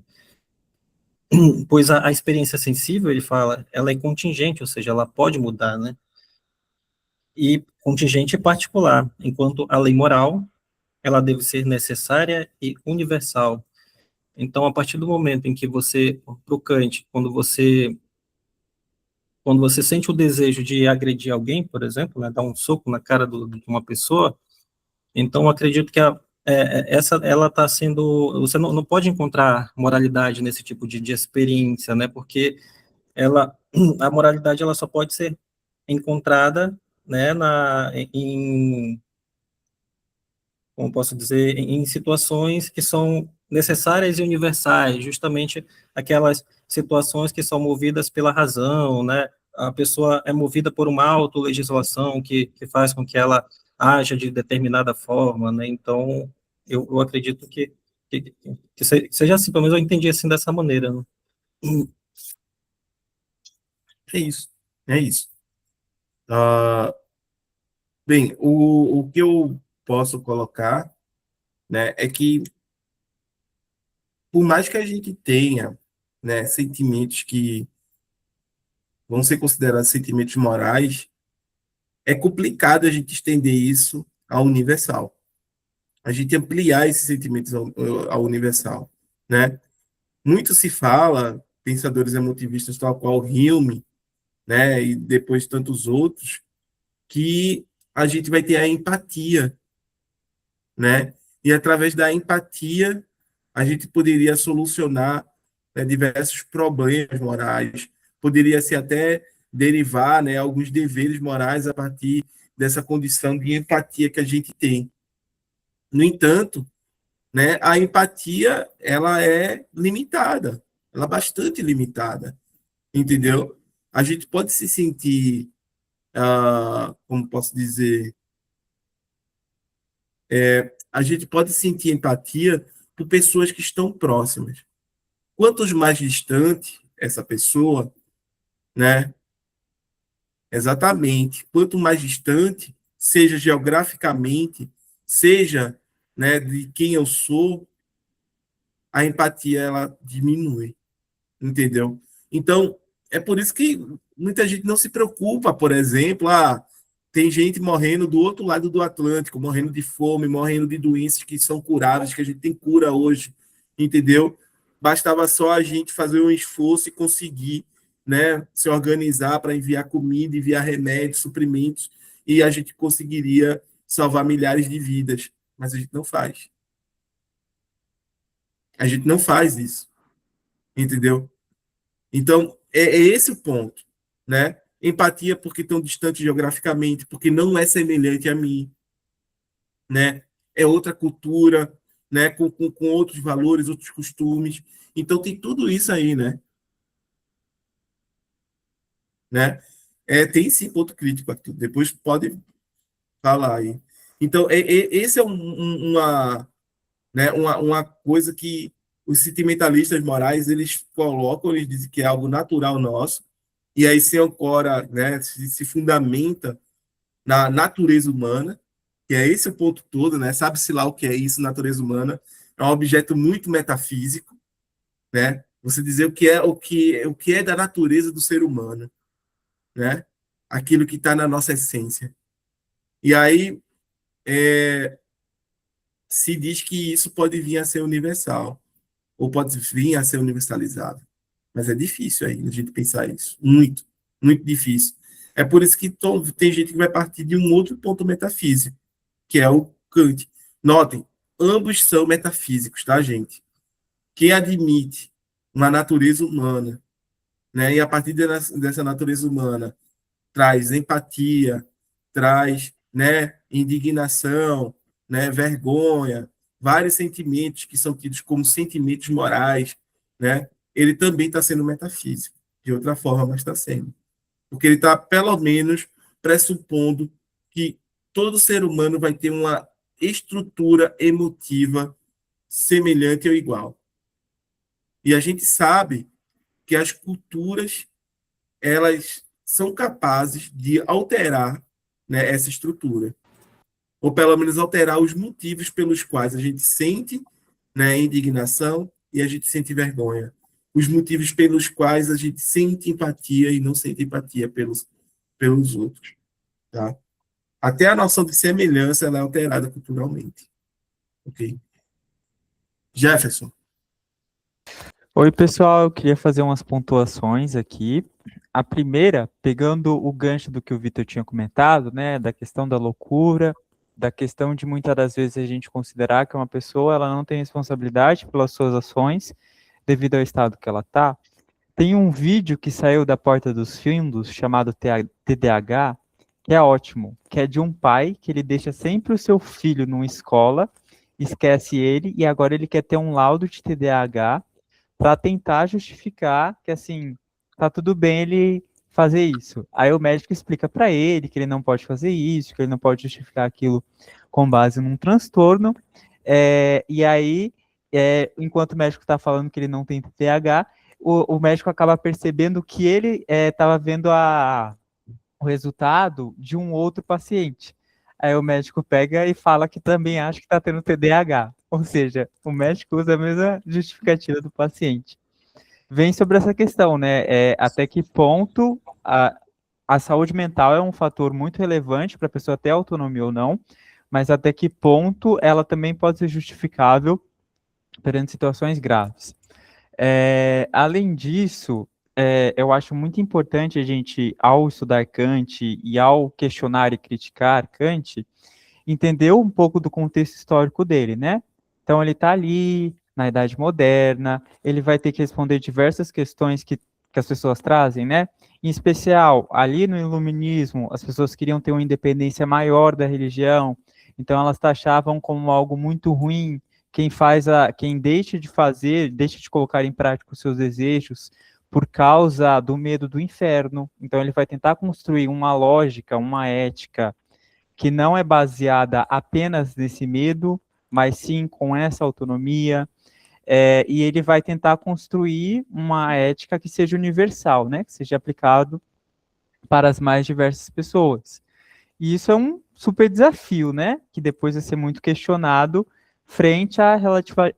Pois a experiência sensível, ele fala, ela é contingente, ou seja, ela pode mudar, né? E contingente e particular, enquanto a lei moral, ela deve ser necessária e universal. Então, a partir do momento em que você, para o Kant, quando você sente o desejo de agredir alguém, por exemplo, né, dar um soco na cara de uma pessoa, então eu acredito que essa, ela está sendo, você não pode encontrar moralidade nesse tipo de experiência, né, porque ela, a moralidade ela só pode ser encontrada, né, como posso dizer, em situações que são necessárias e universais, justamente aquelas situações que são movidas pela razão, né? A pessoa é movida por uma autolegislação que faz com que ela haja de determinada forma, né? Então, eu acredito que, seja assim, pelo menos eu entendi assim dessa maneira, né? É isso. É isso. Ah, bem, o que eu posso colocar, né, é que por mais que a gente tenha, né, sentimentos que vão ser considerados sentimentos morais, é complicado a gente estender isso ao universal. A gente ampliar esses sentimentos ao universal, né? Muito se fala, pensadores emotivistas tal qual Hume, né, e depois tantos outros, que a gente vai ter a empatia, né? E através da empatia a gente poderia solucionar, né, diversos problemas morais, poderia se até derivar, né, alguns deveres morais a partir dessa condição de empatia que a gente tem. No entanto, né, a empatia ela é limitada, ela é bastante limitada, entendeu? A gente pode se sentir, como posso dizer, a gente pode sentir empatia por pessoas que estão próximas. Quantos mais distante essa pessoa, né? Exatamente. Quanto mais distante, seja geograficamente, seja, né, de quem eu sou, a empatia ela diminui, entendeu? Então, é por isso que muita gente não se preocupa, por exemplo, tem gente morrendo do outro lado do Atlântico, morrendo de fome, morrendo de doenças que são curáveis, que a gente tem cura hoje, entendeu? Bastava só a gente fazer um esforço e conseguir, né, se organizar para enviar comida, enviar remédios, suprimentos, e a gente conseguiria salvar milhares de vidas. Mas a gente não faz. A gente não faz isso, entendeu? Então, é esse o ponto, né? Empatia porque estão distantes geograficamente, porque não é semelhante a mim, né? É outra cultura, né? Com outros valores, outros costumes. Então, tem tudo isso aí, né? Tem sim ponto crítico aqui. Depois pode falar aí. Então, esse é uma, né, uma coisa que os sentimentalistas morais eles colocam, eles dizem que é algo natural nosso, e aí se ancora, né, se fundamenta na natureza humana, que é esse o ponto todo, né? Sabe-se lá o que é isso, natureza humana. É um objeto muito metafísico, né? Você dizer o que é da natureza do ser humano, né? Aquilo que está na nossa essência. E aí se diz que isso pode vir a ser universal, ou pode vir a ser universalizado. Mas é difícil aí a gente pensar isso. Muito, muito difícil. É por isso que tem gente que vai partir de um outro ponto metafísico, que é o Kant. Notem, ambos são metafísicos, tá, gente? Quem admite uma natureza humana, né, e a partir dessa natureza humana traz empatia, traz, né, indignação, né, vergonha, vários sentimentos que são tidos como sentimentos morais, né? Ele também está sendo metafísico, de outra forma, mas está sendo. Porque ele está, pelo menos, pressupondo que todo ser humano vai ter uma estrutura emotiva semelhante ou igual. E a gente sabe que as culturas, elas são capazes de alterar, né, essa estrutura, ou pelo menos alterar os motivos pelos quais a gente sente, né, indignação e a gente sente vergonha, os motivos pelos quais a gente sente empatia e não sente empatia pelos outros, tá? Até a noção de semelhança ela é alterada culturalmente, ok? Jefferson. Oi, pessoal, eu queria fazer umas pontuações aqui. A primeira, pegando o gancho do que o Vitor tinha comentado, né, da questão da loucura, da questão de muitas das vezes a gente considerar que uma pessoa ela não tem responsabilidade pelas suas ações devido ao estado que ela está. Tem um vídeo que saiu da Porta dos Fundos chamado TDAH, que é ótimo, que é de um pai que ele deixa sempre o seu filho numa escola, esquece ele e agora ele quer ter um laudo de TDAH para tentar justificar que, assim, tá tudo bem ele fazer isso. Aí o médico explica para ele que ele não pode fazer isso, que ele não pode justificar aquilo com base num transtorno. E aí, enquanto o médico está falando que ele não tem TDAH, o médico acaba percebendo que ele estava vendo o resultado de um outro paciente. Aí o médico pega e fala que também acha que está tendo TDAH. Ou seja, o médico usa a mesma justificativa do paciente. Vem sobre essa questão, né? Até que ponto a saúde mental é um fator muito relevante para a pessoa ter autonomia ou não, mas até que ponto ela também pode ser justificável perante situações graves. Além disso, eu acho muito importante a gente, ao estudar Kant e ao questionar e criticar Kant, entender um pouco do contexto histórico dele, né? Então, ele está ali, na Idade Moderna, ele vai ter que responder diversas questões que as pessoas trazem, né? Em especial, ali no Iluminismo, as pessoas queriam ter uma independência maior da religião, então elas taxavam como algo muito ruim quem deixa de fazer, deixa de colocar em prática os seus desejos por causa do medo do inferno. Então, ele vai tentar construir uma lógica, uma ética que não é baseada apenas nesse medo, mas sim com essa autonomia, e ele vai tentar construir uma ética que seja universal, né, que seja aplicado para as mais diversas pessoas. E isso é um super desafio, né, que depois vai ser muito questionado frente à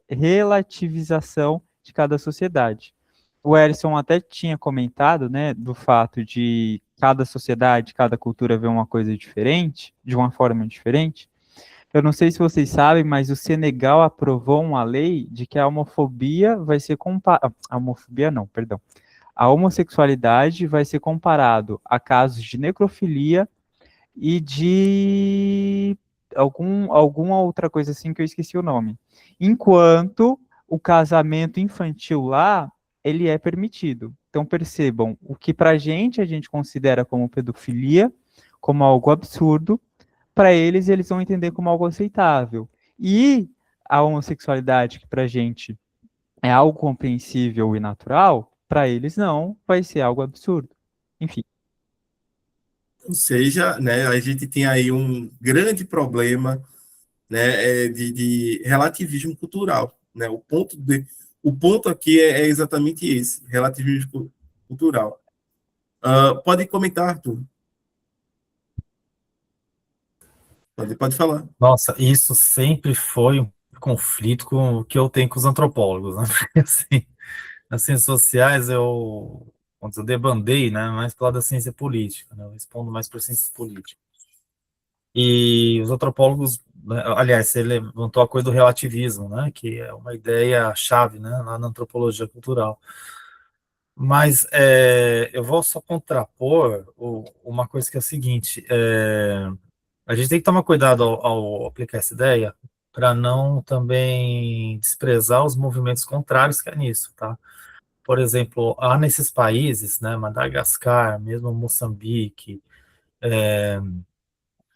relativização de cada sociedade. O Erison até tinha comentado, né, do fato de cada sociedade, cada cultura ver uma coisa diferente, de uma forma diferente. Eu não sei se vocês sabem, mas o Senegal aprovou uma lei de que a homofobia vai ser comparada... A homofobia não, perdão. A homossexualidade vai ser comparado a casos de necrofilia e de alguma outra coisa assim que eu esqueci o nome. Enquanto o casamento infantil lá, ele é permitido. Então percebam, o que a gente considera como pedofilia, como algo absurdo, para eles vão entender como algo aceitável. E a homossexualidade, que para a gente é algo compreensível e natural, para eles não, vai ser algo absurdo. Enfim. Ou seja, né, a gente tem aí um grande problema, né, de relativismo cultural. Né? O ponto aqui é exatamente esse, relativismo cultural. Pode comentar, Arthur. Pode falar. Nossa, isso sempre foi um conflito que eu tenho com os antropólogos, né? Porque, assim, nas ciências sociais eu debandei, né, mais para lado da ciência política, né? Eu respondo mais para ciência política. E os antropólogos, né, aliás, você levantou a coisa do relativismo, né, que é uma ideia-chave, né, lá na antropologia cultural. Mas eu vou só contrapor uma coisa que é a seguinte, a gente tem que tomar cuidado ao aplicar essa ideia para não também desprezar os movimentos contrários que é nisso, tá? Por exemplo, há nesses países, né, Madagascar, mesmo Moçambique,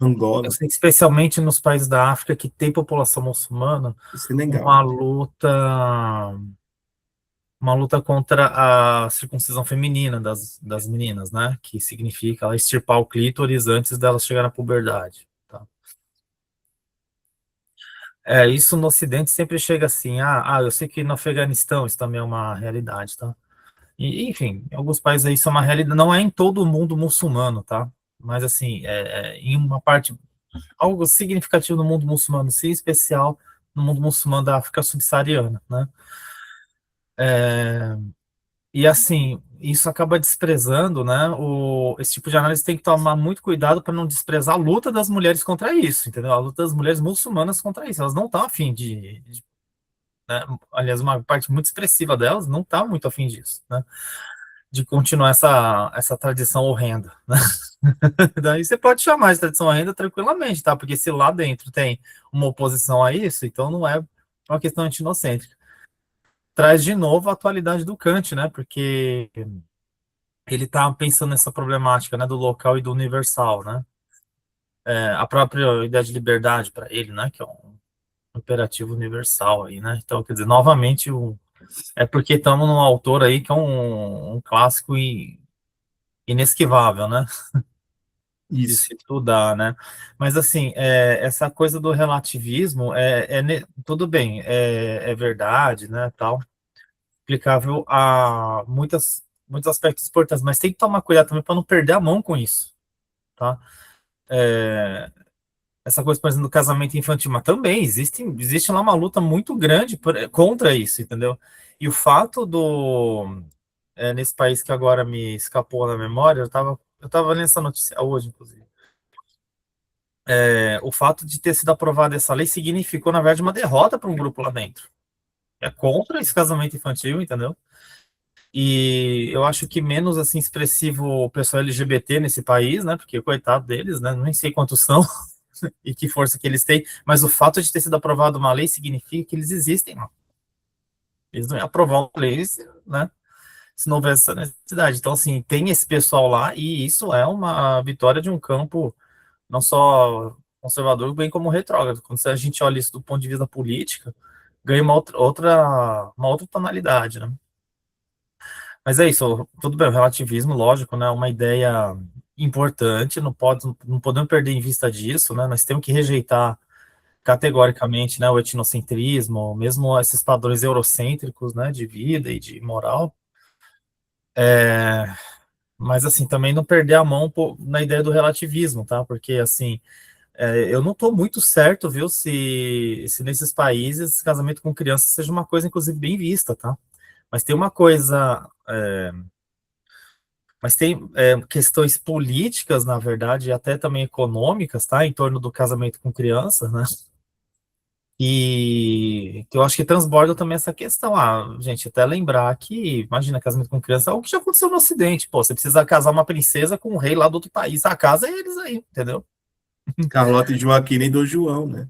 Angola, Eu sei que especialmente nos países da África que tem população muçulmana, Senegal. uma luta contra a circuncisão feminina das meninas, né? Que significa ela extirpar o clítoris antes delas chegar na puberdade. Tá? Isso no Ocidente sempre chega assim, eu sei que no Afeganistão isso também é uma realidade, tá? E, enfim, em alguns países aí isso é uma realidade, não é em todo o mundo muçulmano, tá? Mas assim, em uma parte, algo significativo no mundo muçulmano, sim, em especial no mundo muçulmano da África subsaariana, né? E assim, isso acaba desprezando, né? Esse tipo de análise tem que tomar muito cuidado para não desprezar a luta das mulheres contra isso, entendeu? A luta das mulheres muçulmanas contra isso. Elas não estão afim né? Aliás, uma parte muito expressiva delas não está muito afim disso, né? De continuar essa tradição horrenda, né? Daí você pode chamar de tradição horrenda tranquilamente, tá? Porque se lá dentro tem uma oposição a isso, então não é uma questão antinocêntrica. Traz de novo a atualidade do Kant, né? Porque ele está pensando nessa problemática, né, do local e do universal, né? A própria ideia de liberdade para ele, né, que é um imperativo universal aí, né? Então, quer dizer, novamente, é porque estamos num autor aí que é um clássico inesquivável, né? De Isso. se estudar, né? Mas, assim, essa coisa do relativismo, tudo bem, é verdade, né, tal, aplicável a muitos aspectos importantes, mas tem que tomar cuidado também para não perder a mão com isso, tá? Essa coisa, por exemplo, do casamento infantil, mas também existe lá uma luta muito grande contra isso, entendeu? E o fato nesse país que agora me escapou na memória, eu tava lendo essa notícia hoje, inclusive. O fato de ter sido aprovada essa lei significou, na verdade, uma derrota para um grupo lá dentro. É contra esse casamento infantil, entendeu? E eu acho que menos assim expressivo o pessoal LGBT nesse país, né? Porque coitado deles, né? Nem sei quantos são e que força que eles têm, mas o fato de ter sido aprovada uma lei significa que eles existem lá. Eles não iam aprovar uma lei, né? Se não houvesse essa necessidade. Então, assim, tem esse pessoal lá e isso é uma vitória de um campo não só conservador, bem como retrógrado. Quando a gente olha isso do ponto de vista política, ganha uma outra tonalidade, né? Mas é isso, tudo bem, o relativismo, lógico, né, é uma ideia importante, não podemos perder em vista disso, né, nós temos que rejeitar categoricamente, né, o etnocentrismo, mesmo esses padrões eurocêntricos, né, de vida e de moral, mas, assim, também não perder a mão na ideia do relativismo, tá, porque, assim, eu não estou muito certo, viu, se nesses países casamento com criança seja uma coisa, inclusive, bem vista, tá, mas tem uma coisa... Mas tem questões políticas, na verdade, e até também econômicas, tá? Em torno do casamento com criança, né? E que eu acho que transborda também essa questão. Gente, até lembrar que, imagina, casamento com criança é algo que já aconteceu no Ocidente. Pô, você precisa casar uma princesa com um rei lá do outro país. A casa é eles aí, entendeu? Carlota e Joaquina e Dom João, né?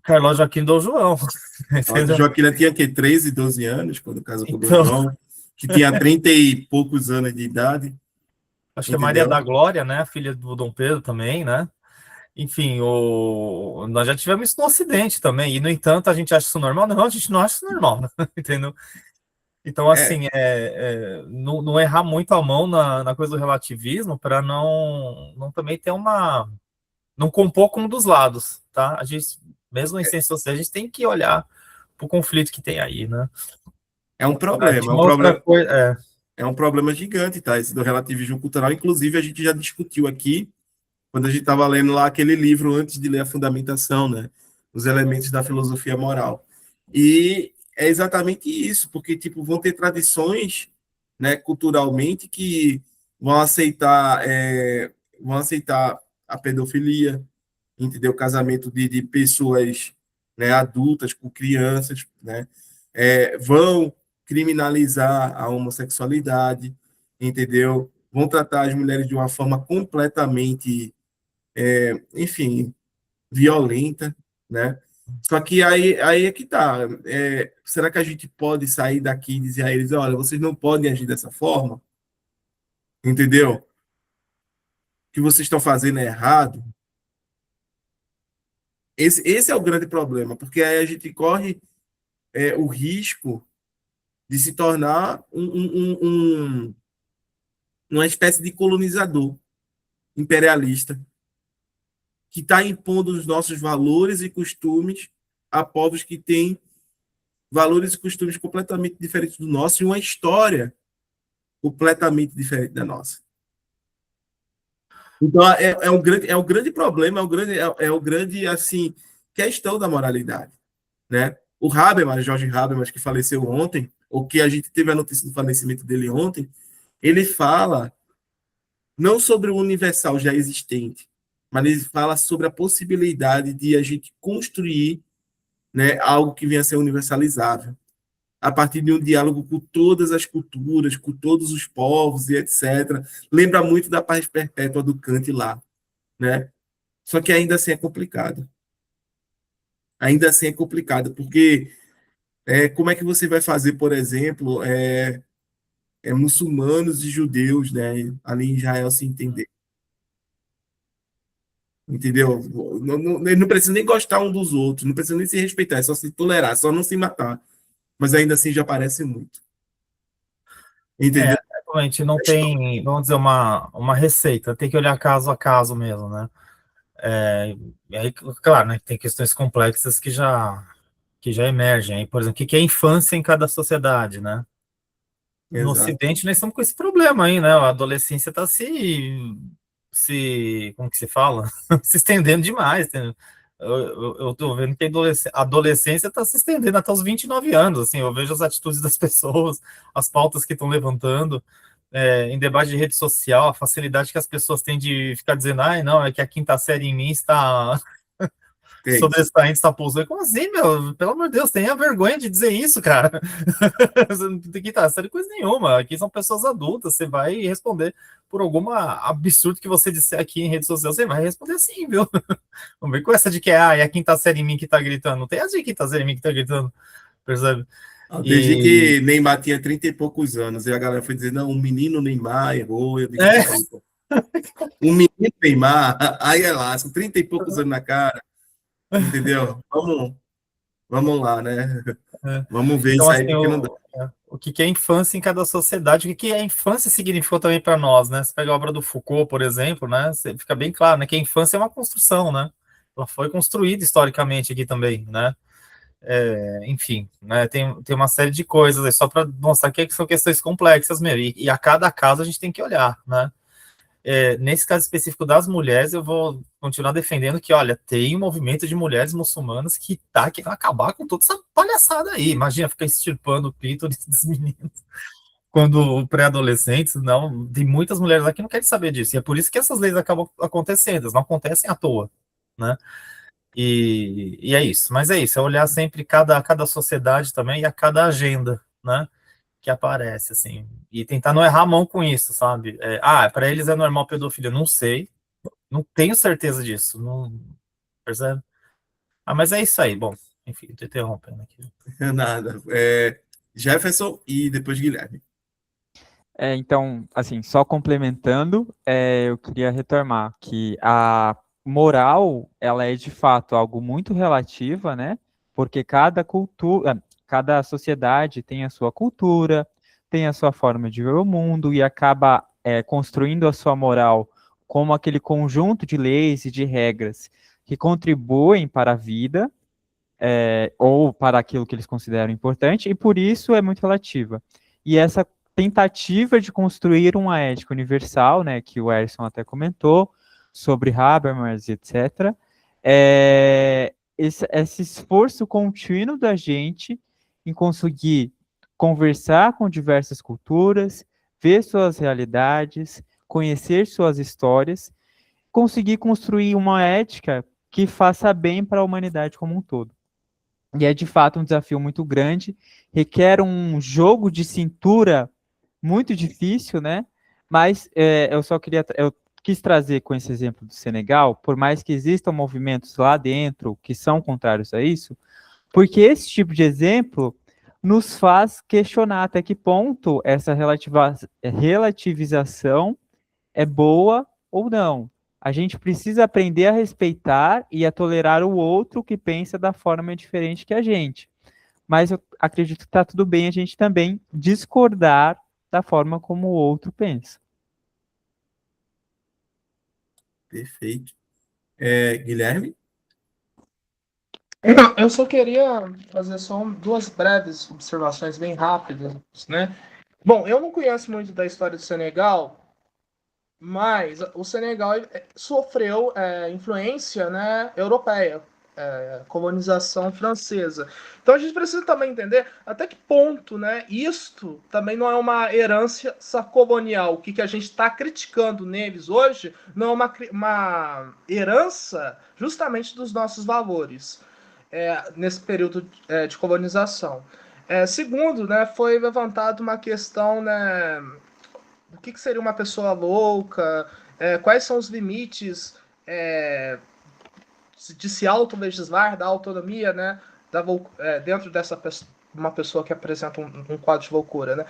Carlos Joaquim Dom João. A Entendeu? Joaquina tinha que 13, 12 anos quando casou com o Dom Então, João, que tinha 30 e poucos anos de idade, acho que a Maria da entendeu? Glória, né? A filha do Dom Pedro também, né? Enfim, nós já tivemos isso no Ocidente também, e no entanto a gente acha isso normal? Não, a gente não acha isso normal, entendeu? Então, É, assim, não errar muito a mão na coisa do relativismo para não também ter não compor com um dos lados, tá? A gente, mesmo em ciências sociais, a gente tem que olhar para o conflito que tem aí, né? é um problema, é Tinha um uma outra problema, coisa, é um problema gigante, tá? Esse do relativismo cultural. Inclusive, a gente já discutiu aqui, quando a gente estava lendo lá aquele livro antes de ler a Fundamentação, né? Os elementos da filosofia moral. E é exatamente isso, porque, tipo, vão ter tradições, né, culturalmente que vão aceitar a pedofilia, entendeu? O casamento de pessoas, né, adultas com crianças, né? Vão criminalizar a homossexualidade, entendeu? Vão tratar as mulheres de uma forma completamente, enfim, violenta, né? Só que aí é que tá. Será que a gente pode sair daqui e dizer a eles, olha, vocês não podem agir dessa forma, entendeu? O que vocês estão fazendo é errado, Esse é o grande problema, porque aí a gente corre o risco de se tornar uma espécie de colonizador imperialista que está impondo os nossos valores e costumes a povos que têm valores e costumes completamente diferentes do nosso e uma história completamente diferente da nossa. Então, é um grande problema, é um grande assim, questão da moralidade. Né? O Habermas, Jorge Habermas, que faleceu ontem, ou que a gente teve a notícia do falecimento dele ontem, ele fala não sobre o universal já existente, mas ele fala sobre a possibilidade de a gente construir, né, algo que venha a ser universalizável, a partir de um diálogo com todas as culturas, com todos os povos e etc. Lembra muito da paz perpétua do Kant lá, né? Só que ainda assim é complicado. Ainda assim é complicado, porque como é que você vai fazer, por exemplo, muçulmanos e judeus, né, ali em Israel se entender? Entendeu? Não precisa nem gostar um dos outros, não precisa nem se respeitar, é só se tolerar, só não se matar. Mas ainda assim já parece muito. Entendeu? A gente não tem, vamos dizer, uma receita, tem que olhar caso a caso mesmo, né? E aí, claro, né, tem questões complexas que já emergem. Aí, por exemplo, o que é infância em cada sociedade, né? No Exato. Ocidente, nós estamos com esse problema aí, né? A adolescência está como que se fala? Se estendendo demais. Né? Eu tô vendo que a adolescência está se estendendo até os 29 anos, assim, eu vejo as atitudes das pessoas, as pautas que estão levantando, em debate de rede social, a facilidade que as pessoas têm de ficar dizendo, não, é que a quinta série em mim está sobressaindo, está pousando. Como assim, meu? Pelo amor de Deus, tenha vergonha de dizer isso, cara. Você não tem que estar sério coisa nenhuma. Aqui são pessoas adultas, você vai responder por alguma absurdo que você disser aqui em rede social, você vai responder assim, viu? Não vem com essa de que é a quinta série em mim que tá gritando. Não tem essa de quinta série em mim que tá gritando, percebe? Desde que Neymar tinha 30 e poucos anos, e a galera foi dizer, não, um menino Neymar errou, eu digo, um menino Neymar, aí é lá, são 30 e poucos anos na cara, entendeu? Vamos lá, né? Vamos ver então, isso aí, assim, porque não dá. o que é infância em cada sociedade, o que a infância significou também para nós, né? Você pega a obra do Foucault, por exemplo, né? Fica bem claro, né? Que a infância é uma construção, né? Ela foi construída historicamente aqui também, né? Enfim, né? Tem uma série de coisas aí, só para mostrar que são questões complexas mesmo, e a cada caso a gente tem que olhar, né? Nesse caso específico das mulheres, eu vou continuar defendendo que, olha, tem um movimento de mulheres muçulmanas que tá querendo acabar com toda essa palhaçada aí. Imagina ficar extirpando o clítoris dos meninos quando pré-adolescentes. Não, tem muitas mulheres lá que não querem saber disso. E é por isso que essas leis acabam acontecendo, elas não acontecem à toa, né? E é isso. Mas é isso, é olhar sempre cada sociedade também e a cada agenda, né? Que aparece, assim, e tentar não errar a mão com isso, sabe? Para eles é normal pedofilia, não sei, não tenho certeza disso, não percebe? Mas é isso aí, bom, enfim, tô interrompendo aqui. Nada. Jefferson e depois Guilherme. Então, assim, só complementando, eu queria retomar que a moral, ela é de fato algo muito relativa, né? Porque cada cultura, cada sociedade tem a sua cultura, tem a sua forma de ver o mundo e acaba construindo a sua moral como aquele conjunto de leis e de regras que contribuem para a vida, ou para aquilo que eles consideram importante, e por isso é muito relativa. E essa tentativa de construir uma ética universal, né, que o Erson até comentou, sobre Habermas, etc., esse esforço contínuo da gente em conseguir conversar com diversas culturas, ver suas realidades, conhecer suas histórias, conseguir construir uma ética que faça bem para a humanidade como um todo. E é de fato um desafio muito grande, requer um jogo de cintura muito difícil, né? Mas eu quis trazer com esse exemplo do Senegal, por mais que existam movimentos lá dentro que são contrários a isso, porque esse tipo de exemplo nos faz questionar até que ponto essa relativização é boa ou não. A gente precisa aprender a respeitar e a tolerar o outro que pensa da forma diferente que a gente. Mas eu acredito que está tudo bem a gente também discordar da forma como o outro pensa. Perfeito. Guilherme? Eu só queria fazer só duas breves observações bem rápidas, né? Bom, eu não conheço muito da história do Senegal, mas o Senegal sofreu influência, né, europeia, colonização francesa. Então a gente precisa também entender até que ponto, né, isto também não é uma herança colonial. O que a gente está criticando neles hoje não é uma herança justamente dos nossos valores nesse período de colonização. Segundo, né, foi levantada uma questão, né, o que seria uma pessoa louca, quais são os limites de se auto-legislar, da autonomia, né, dentro dessa uma pessoa que apresenta um quadro de loucura, né?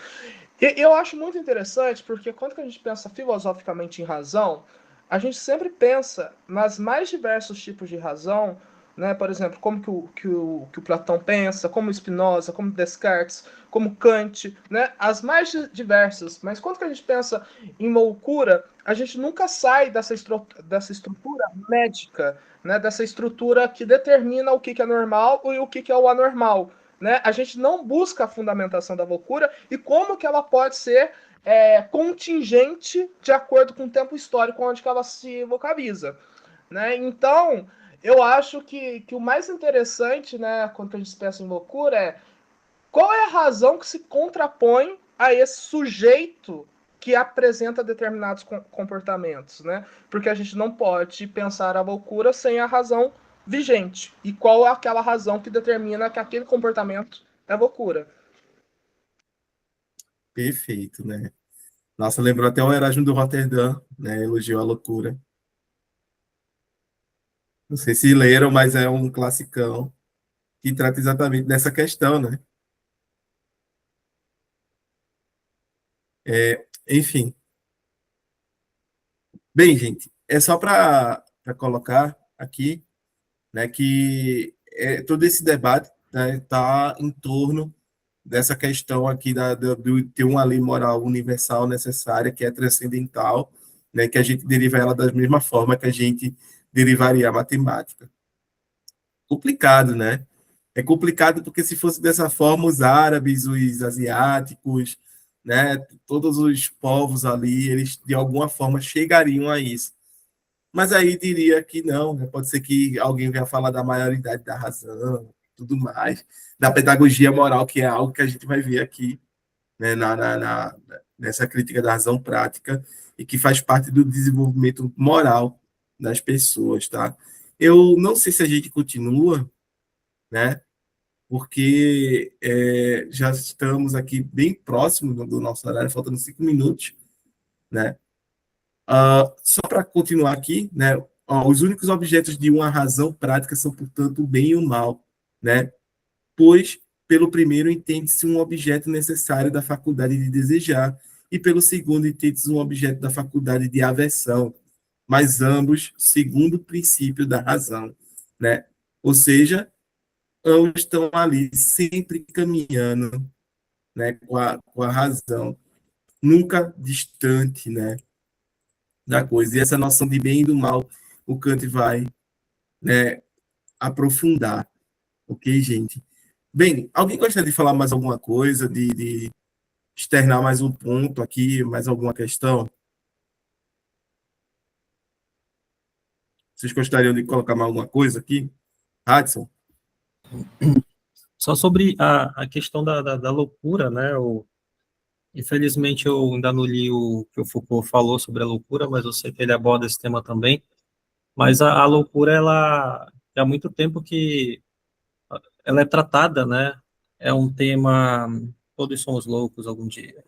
E eu acho muito interessante porque quando a gente pensa filosoficamente em razão, a gente sempre pensa nas mais diversos tipos de razão, né? Por exemplo, como que o Platão pensa, como Spinoza, como Descartes, como Kant, né? As mais diversas. Mas quando que a gente pensa em loucura, a gente nunca sai dessa estrutura médica, né? Dessa estrutura que determina o que é normal e o que é o anormal. Né? A gente não busca a fundamentação da loucura e como que ela pode ser contingente de acordo com o tempo histórico onde que ela se localiza. Né? Então, eu acho que o mais interessante, né, quando a gente pensa em loucura, qual é a razão que se contrapõe a esse sujeito que apresenta determinados comportamentos, né? Porque a gente não pode pensar a loucura sem a razão vigente. E qual é aquela razão que determina que aquele comportamento é loucura? Perfeito, né? Nossa, lembrou até o Erasmo do Roterdã, né? Elogiou a loucura. Não sei se leram, mas é um classicão que trata exatamente dessa questão, né? Enfim. Bem, gente, é só para colocar aqui, né, que todo esse debate está em torno dessa questão aqui de ter uma lei moral universal necessária, que é transcendental, né, que a gente deriva ela da mesma forma que a gente derivaria a matemática. Complicado, né? É complicado porque se fosse dessa forma, os árabes, os asiáticos, né, todos os povos ali, eles de alguma forma chegariam a isso. Mas aí diria que não, né? Pode ser que alguém venha falar da maioridade da razão, tudo mais, da pedagogia moral, que é algo que a gente vai ver aqui, né, nessa crítica da razão prática, e que faz parte do desenvolvimento moral das pessoas, tá? Eu não sei se a gente continua, né? Porque já estamos aqui bem próximo do nosso horário, faltando 5 minutos, né? Só para continuar aqui, né? Os únicos objetos de uma razão prática são, portanto, o bem e o mal, né? Pois, pelo primeiro, entende-se um objeto necessário da faculdade de desejar, e pelo segundo, entende-se um objeto da faculdade de aversão, mas ambos segundo o princípio da razão, né? Ou seja, ambos estão ali sempre caminhando, né, com a razão, nunca distante, né, da coisa. E essa noção de bem e do mal, o Kant vai, né, aprofundar, ok, gente? Bem, alguém gostaria de falar mais alguma coisa, de externar mais um ponto aqui, mais alguma questão? Vocês gostariam de colocar mais alguma coisa aqui? Hudson? Só sobre a questão da loucura, né? Infelizmente, eu ainda não li o que o Foucault falou sobre a loucura, mas eu sei que ele aborda esse tema também. Mas a loucura, ela há muito tempo que ela é tratada, né? É um tema, todos somos loucos algum dia.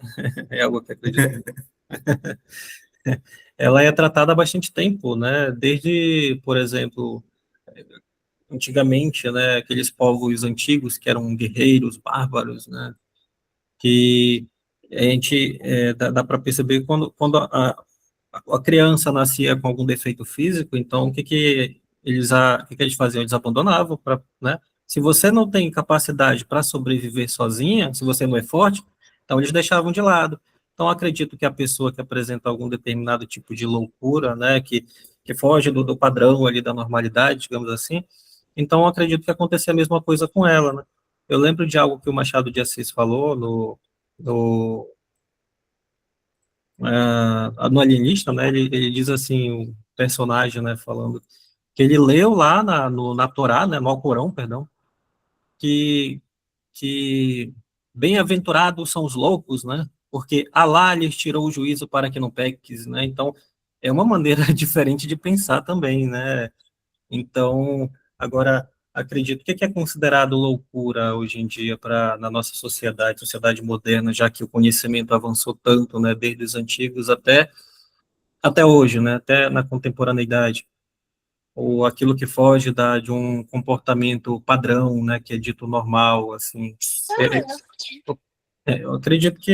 É algo que acredito. Ela é tratada há bastante tempo, né? Desde, por exemplo, antigamente, né? Aqueles povos antigos que eram guerreiros, bárbaros, né? Que a gente dá para perceber quando a criança nascia com algum defeito físico, então o que que eles faziam? Eles abandonavam, né? Se você não tem capacidade para sobreviver sozinha, se você não é forte, então eles deixavam de lado. Então, acredito que a pessoa que apresenta algum determinado tipo de loucura, né, que foge do padrão ali da normalidade, digamos assim, então acredito que acontecia a mesma coisa com ela, né? Eu lembro de algo que o Machado de Assis falou no, no Alienista, né, ele diz assim, o personagem, né, falando que ele leu lá na Torá, né, no Alcorão, perdão, que, que bem-aventurados são os loucos, né, porque Alá lhes tirou o juízo para que não peques, né, então é uma maneira diferente de pensar também, né, então, agora, acredito, o que é considerado loucura hoje em dia na nossa sociedade moderna, já que o conhecimento avançou tanto, né, desde os antigos até hoje, né, até na contemporaneidade, ou aquilo que foge de um comportamento padrão, né, que é dito normal, assim. Eu acredito que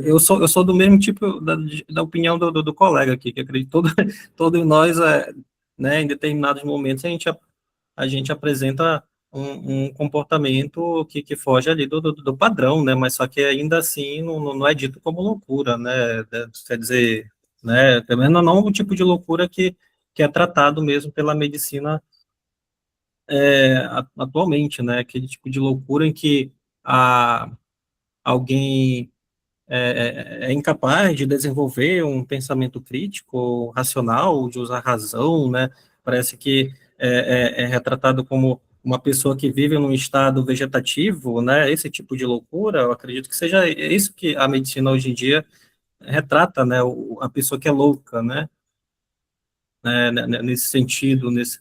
eu sou do mesmo tipo da opinião do colega aqui, que acredito todos nós, né, em determinados momentos a gente apresenta um comportamento que foge ali do padrão, né, mas só que ainda assim não é dito como loucura, né, quer dizer, né, pelo menos não o tipo de loucura que é tratado mesmo pela medicina atualmente, né, aquele tipo de loucura em que alguém é incapaz de desenvolver um pensamento crítico, racional, de usar razão, né? Parece que é retratado como uma pessoa que vive num estado vegetativo, né? Esse tipo de loucura, eu acredito que seja isso que a medicina hoje em dia retrata, né? A pessoa que é louca, né? Nesse sentido, nesse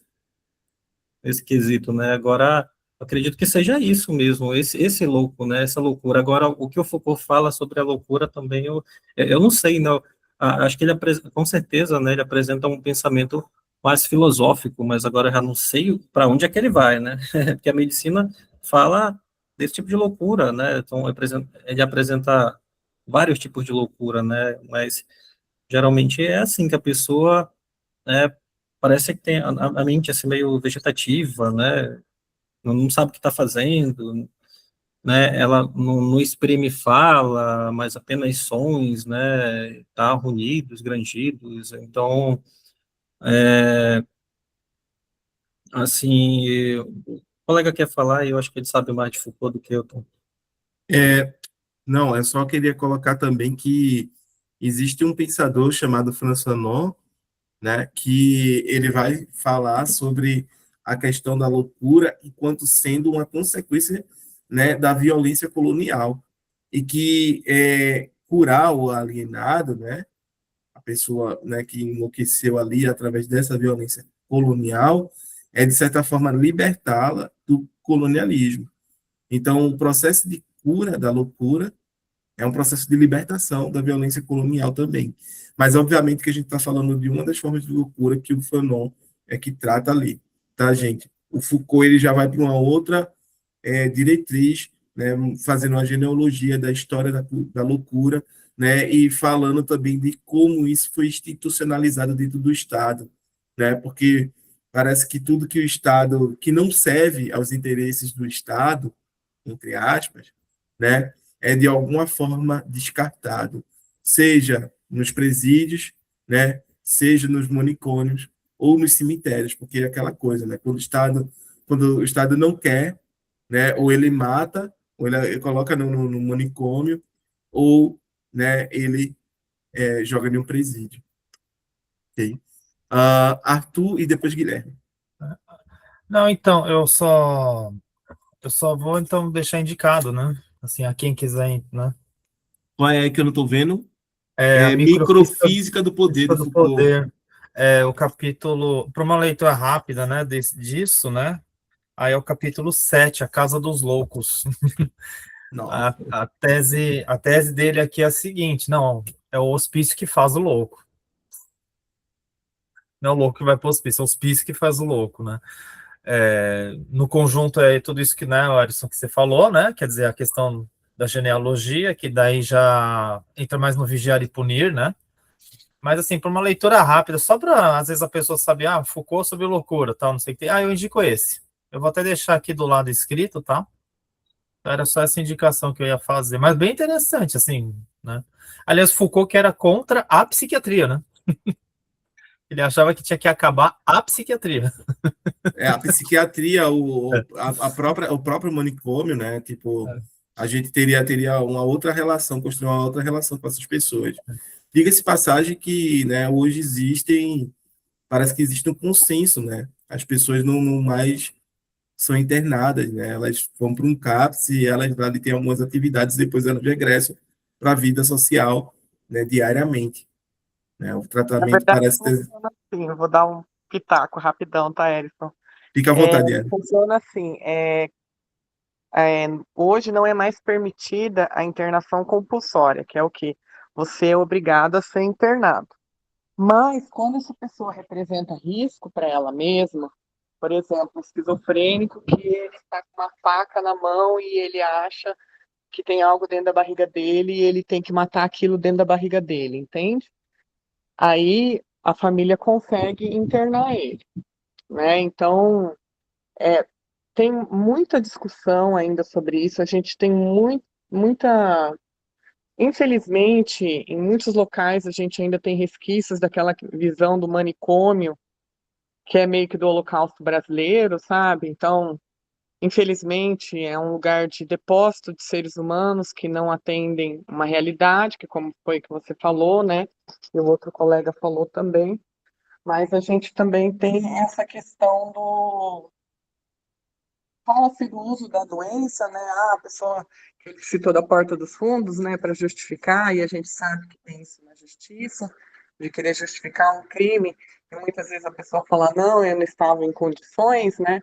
quesito, né? Agora, acredito que seja isso mesmo, esse louco, né? Essa loucura. Agora, o que o Foucault fala sobre a loucura também, eu não sei, não. Acho que com certeza, né? Ele apresenta um pensamento mais filosófico, mas agora eu já não sei para onde é que ele vai, né? Porque a medicina fala desse tipo de loucura, né? Então, ele apresenta vários tipos de loucura, né? Mas geralmente é assim que a pessoa, né, parece que tem a mente assim meio vegetativa, né? Não sabe o que está fazendo, né? Ela não exprime fala, mas apenas sons, né? Tá, ruídos, grangidos. Então, assim, o colega quer falar e eu acho que ele sabe mais de Foucault do que eu. Tô. Não, eu só queria colocar também que existe um pensador chamado François Fanon, né, que ele vai falar sobre a questão da loucura enquanto sendo uma consequência, né, da violência colonial e que curar o alienado, né, a pessoa, né, que enlouqueceu ali através dessa violência colonial, é de certa forma libertá-la do colonialismo. Então, o processo de cura da loucura é um processo de libertação da violência colonial também. Mas, obviamente, que a gente está falando de uma das formas de loucura que o Fanon que trata ali, tá, gente? O Foucault ele já vai para uma outra diretriz, né, fazendo uma genealogia da história da loucura, né, e falando também de como isso foi institucionalizado dentro do Estado, né, porque parece que tudo que o Estado, que não serve aos interesses do Estado, entre aspas, né, é de alguma forma descartado, seja nos presídios, né, seja nos manicômios ou nos cemitérios, porque é aquela coisa, né, quando o Estado não quer, né, ou ele mata, ou ele coloca no manicômio, ou, né, ele joga em um presídio. Okay? Arthur e depois Guilherme. Não, então, eu só vou, então, deixar indicado, né? Assim, a quem quiser, né? Qual é que eu não estou vendo? A Microfísica do Poder do Foucault. Poder. O capítulo, para uma leitura rápida, né, disso, né? Aí é o capítulo 7, A Casa dos Loucos. A tese dele aqui é a seguinte, não, é o hospício que faz o louco. Não é o louco que vai para o hospício, é o hospício que faz o louco, né? No conjunto é tudo isso que, né, Alisson, que você falou, né? Quer dizer, a questão da genealogia, que daí já entra mais no vigiar e punir, né? Mas, assim, para uma leitura rápida, só para, às vezes, a pessoa saber, Foucault sobre loucura, tal, não sei o que. Eu indico esse. Eu vou até deixar aqui do lado escrito, tá? Era só essa indicação que eu ia fazer. Mas bem interessante, assim, né? Aliás, Foucault que era contra a psiquiatria, né? Ele achava que tinha que acabar a psiquiatria. A psiquiatria, o próprio manicômio, né? Tipo, a gente teria uma outra relação, construir uma outra relação com essas pessoas. Diga-se passagem que, né, hoje parece que existe um consenso, né? As pessoas não mais são internadas, né? Elas vão para um CAPS e elas ali têm algumas atividades, depois elas regressam para a vida social, né, diariamente. Né? O Na tratamento verdade, parece ter... funciona assim. Eu vou dar um pitaco rapidão, tá, Erison? Fica à vontade, Ana. Funciona assim. Hoje não é mais permitida a internação compulsória, que é o quê? Você é obrigado a ser internado. Mas quando essa pessoa representa risco para ela mesma, por exemplo, um esquizofrênico que ele está com uma faca na mão e ele acha que tem algo dentro da barriga dele e ele tem que matar aquilo dentro da barriga dele, entende? Aí a família consegue internar ele, né? Então, tem muita discussão ainda sobre isso. A gente tem muita. Infelizmente, em muitos locais a gente ainda tem resquícios daquela visão do manicômio, que é meio que do Holocausto brasileiro, sabe? Então, infelizmente, é um lugar de depósito de seres humanos que não atendem uma realidade, que como foi que você falou, né? E o outro colega falou também. Mas a gente também tem essa questão do fala-se do uso da doença, né? A pessoa que ele citou da porta dos fundos, né, para justificar, e a gente sabe que tem isso na justiça, de querer justificar um crime, e muitas vezes a pessoa fala, não, eu não estava em condições, né?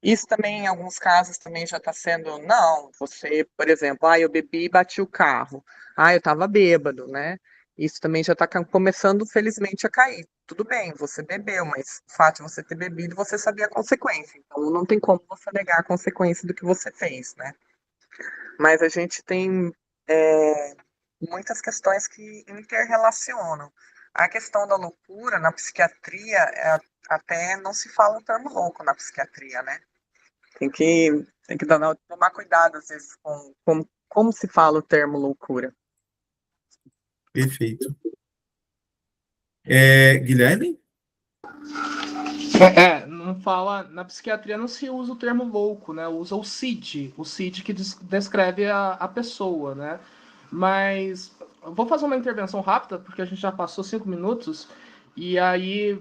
Isso também, em alguns casos, também já está sendo, não, você, por exemplo, eu bebi e bati o carro, eu estava bêbado, né? Isso também já está começando, felizmente, a cair. Tudo bem, você bebeu, mas o fato de você ter bebido, você sabia a consequência. Então, não tem como você negar a consequência do que você fez, né? Mas a gente tem muitas questões que interrelacionam. A questão da loucura na psiquiatria, até não se fala o termo louco na psiquiatria, né? Tem que tomar cuidado, às vezes, com como se fala o termo loucura. Perfeito. Guilherme? Não fala, na psiquiatria não se usa o termo louco, né? Usa o CID que descreve a pessoa, né? Mas eu vou fazer uma intervenção rápida, porque a gente já passou 5 minutos, e aí,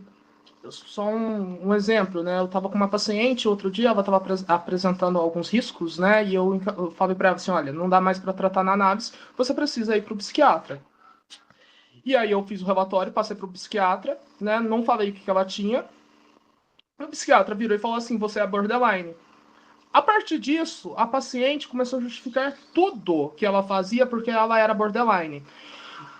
só um exemplo, né? Eu estava com uma paciente outro dia, ela estava apresentando alguns riscos, né? E eu falei para ela assim, olha, não dá mais para tratar na análise, você precisa ir para o psiquiatra. E aí eu fiz o relatório, passei para o psiquiatra, né? Não falei o que ela tinha. O psiquiatra virou e falou assim, você é borderline. A partir disso, a paciente começou a justificar tudo que ela fazia porque ela era borderline.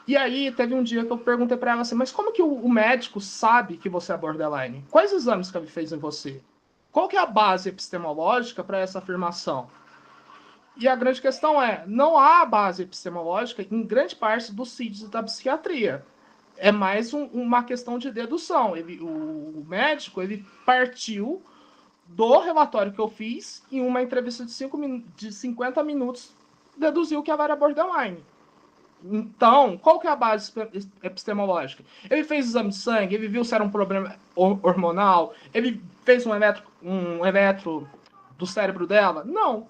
E aí, teve um dia que eu perguntei para ela assim, mas como que o médico sabe que você é borderline? Quais exames que ele fez em você? Qual que é a base epistemológica para essa afirmação? E a grande questão é, não há base epistemológica em grande parte dos CIDs da psiquiatria. É mais uma questão de dedução. O médico ele partiu do relatório que eu fiz em uma entrevista de 50 minutos, deduziu que ela era borderline. Então, qual que é a base epistemológica? Ele fez exame de sangue, ele viu se era um problema hormonal, ele fez um eletro do cérebro dela? Não.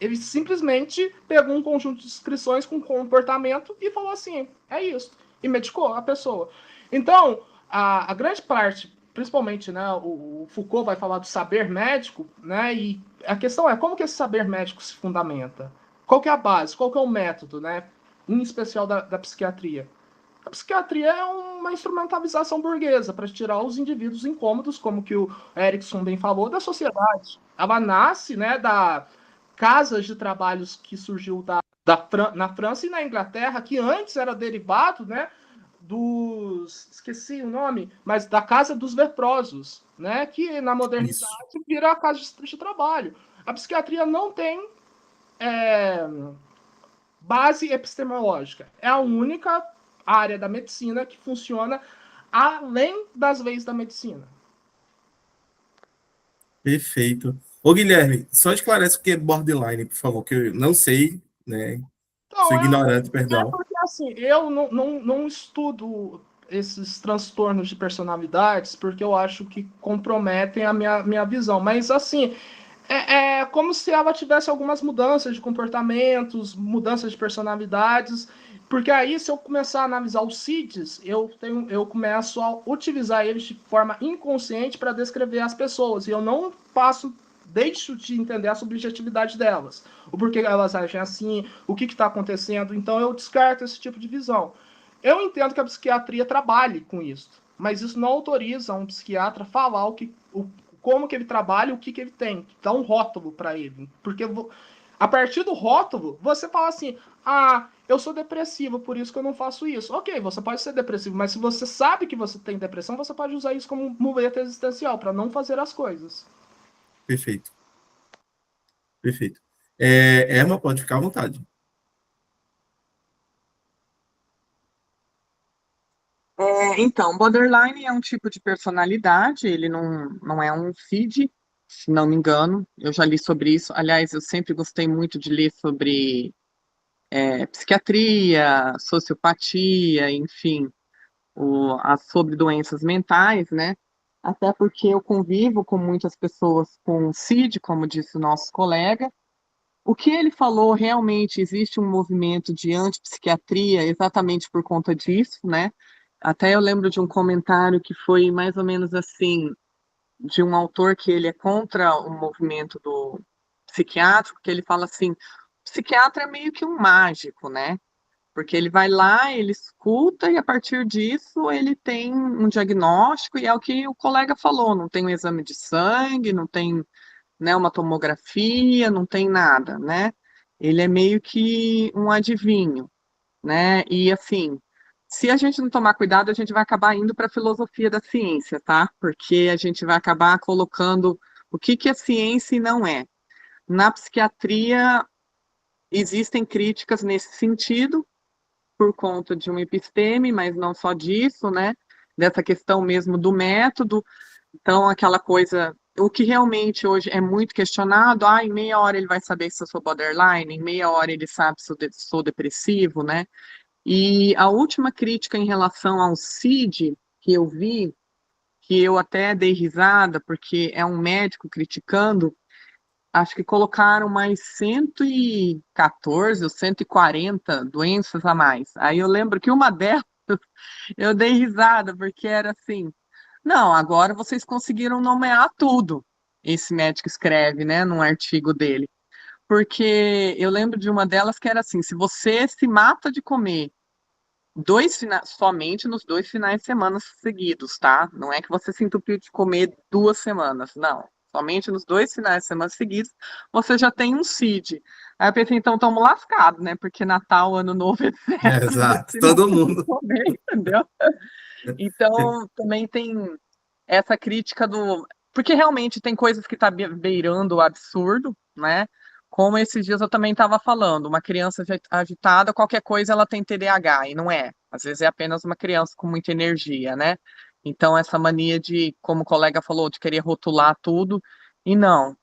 Ele simplesmente pegou um conjunto de descrições com comportamento e falou assim, é isso. E medicou a pessoa. Então, a grande parte, principalmente, né, o Foucault vai falar do saber médico, né, e a questão é como que esse saber médico se fundamenta? Qual que é a base? Qual que é o método, né, em especial da psiquiatria? A psiquiatria é uma instrumentalização burguesa para tirar os indivíduos incômodos, como que o Erickson bem falou, da sociedade. Ela nasce, né, da casas de trabalhos que surgiu na França e na Inglaterra, que antes era derivado, né, esqueci o nome, mas da casa dos leprosos, né, que na modernidade vira a casa de trabalho. A psiquiatria não tem base epistemológica. É a única área da medicina que funciona além das leis da medicina. Perfeito. Ô, Guilherme, só esclarece o que é borderline, por favor, que eu não sei, né? Sou Então, ignorante, perdão. porque assim, eu não estudo esses transtornos de personalidades porque eu acho que comprometem a minha visão. Mas assim, é como se ela tivesse algumas mudanças de comportamentos, mudanças de personalidades, porque aí se eu começar a analisar os CIDs, eu começo a utilizar eles de forma inconsciente para descrever as pessoas, e eu não deixo de entender a subjetividade delas, o porquê elas agem assim, o que está acontecendo, então eu descarto esse tipo de visão. Eu entendo que a psiquiatria trabalhe com isso, mas isso não autoriza um psiquiatra falar como que ele trabalha, o que ele tem, dá um rótulo para ele, porque a partir do rótulo, você fala assim, eu sou depressivo, por isso que eu não faço isso. Ok, você pode ser depressivo, mas se você sabe que você tem depressão, você pode usar isso como muleta existencial, para não fazer as coisas. Perfeito. Perfeito. Emma, pode ficar à vontade. Então, borderline é um tipo de personalidade, ele não é um feed, se não me engano. Eu já li sobre isso. Aliás, eu sempre gostei muito de ler sobre psiquiatria, sociopatia, enfim, sobre doenças mentais, né? Até porque eu convivo com muitas pessoas com CID, como disse o nosso colega. O que ele falou, realmente existe um movimento de antipsiquiatria exatamente por conta disso, né? Até eu lembro de um comentário que foi mais ou menos assim, de um autor que ele é contra o movimento do psiquiátrico, que ele fala assim, o psiquiatra é meio que um mágico, né? Porque ele vai lá, ele escuta e a partir disso ele tem um diagnóstico e é o que o colega falou, não tem um exame de sangue, não tem, né, uma tomografia, não tem nada, né? Ele é meio que um adivinho, né? E assim, se a gente não tomar cuidado, a gente vai acabar indo para a filosofia da ciência, tá? Porque a gente vai acabar colocando o que é ciência e não é. Na psiquiatria, existem críticas nesse sentido, por conta de um episteme, mas não só disso, né? Dessa questão mesmo do método. Então, aquela coisa, o que realmente hoje é muito questionado, em meia hora ele vai saber se eu sou borderline, em meia hora ele sabe se eu sou depressivo, né? E a última crítica em relação ao CID que eu vi, que eu até dei risada, porque é um médico criticando, acho que colocaram mais 114 ou 140 doenças a mais. Aí eu lembro que uma delas eu dei risada, porque era assim, não, agora vocês conseguiram nomear tudo. Esse médico escreve, né, num artigo dele. Porque eu lembro de uma delas que era assim, se você se mata de comer somente nos 2 finais de semana seguidos, tá? Não é que você se entupiu de comer 2 semanas, não. Somente nos 2 finais de semana seguidos, você já tem um CID. Aí eu pensei, então estamos lascados, né? Porque Natal, Ano Novo, etc. Exato, você todo não mundo. comer, entendeu? Então, também tem essa crítica do. Porque realmente tem coisas que tá beirando o absurdo, né? Como esses dias eu também estava falando, uma criança agitada, qualquer coisa ela tem TDAH, e não é. Às vezes é apenas uma criança com muita energia, né? Então, essa mania de, como o colega falou, de querer rotular tudo, e não,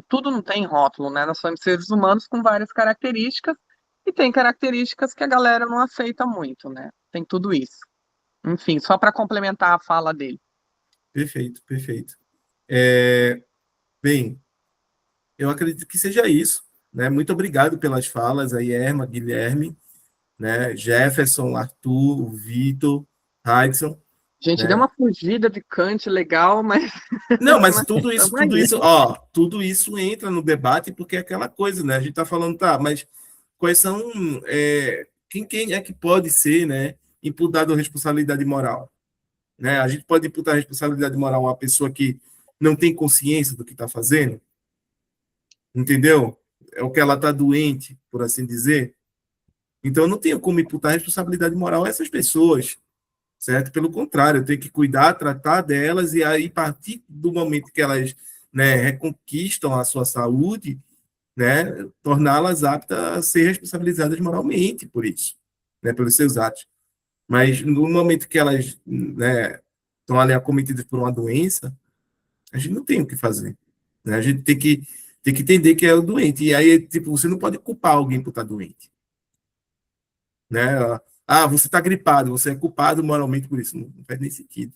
tudo não tem rótulo, né? Nós somos seres humanos com várias características, e tem características que a galera não aceita muito, né? Tem tudo isso. Enfim, só para complementar a fala dele. Perfeito, perfeito. Bem, eu acredito que seja isso, né? Muito obrigado pelas falas aí, Erma, Guilherme, né? Jefferson, Arthur, Vitor, Hudson, A gente deu né? uma fugida de Kant legal, mas Não, mas mas estamos tudo aí. isso, tudo isso entra no debate porque é aquela coisa, né? A gente está falando, tá, mas quais são, quem é que pode ser, né, imputado a responsabilidade moral, né? A gente pode imputar a responsabilidade moral a uma pessoa que não tem consciência do que está fazendo, entendeu? É o que ela está doente, por assim dizer. Então, eu não tenho como imputar a responsabilidade moral a essas pessoas, certo? Pelo contrário, eu tenho que cuidar, tratar delas e aí, a partir do momento que elas, né, reconquistam a sua saúde, né, torná-las aptas a ser responsabilizadas moralmente por isso, né, pelos seus atos. Mas no momento que elas, né, estão ali acometidas por uma doença, a gente não tem o que fazer, né? A gente tem que entender que é o doente. E aí, tipo, você não pode culpar alguém por estar doente, né? Ah, você está gripado, você é culpado moralmente por isso. Não faz nem sentido.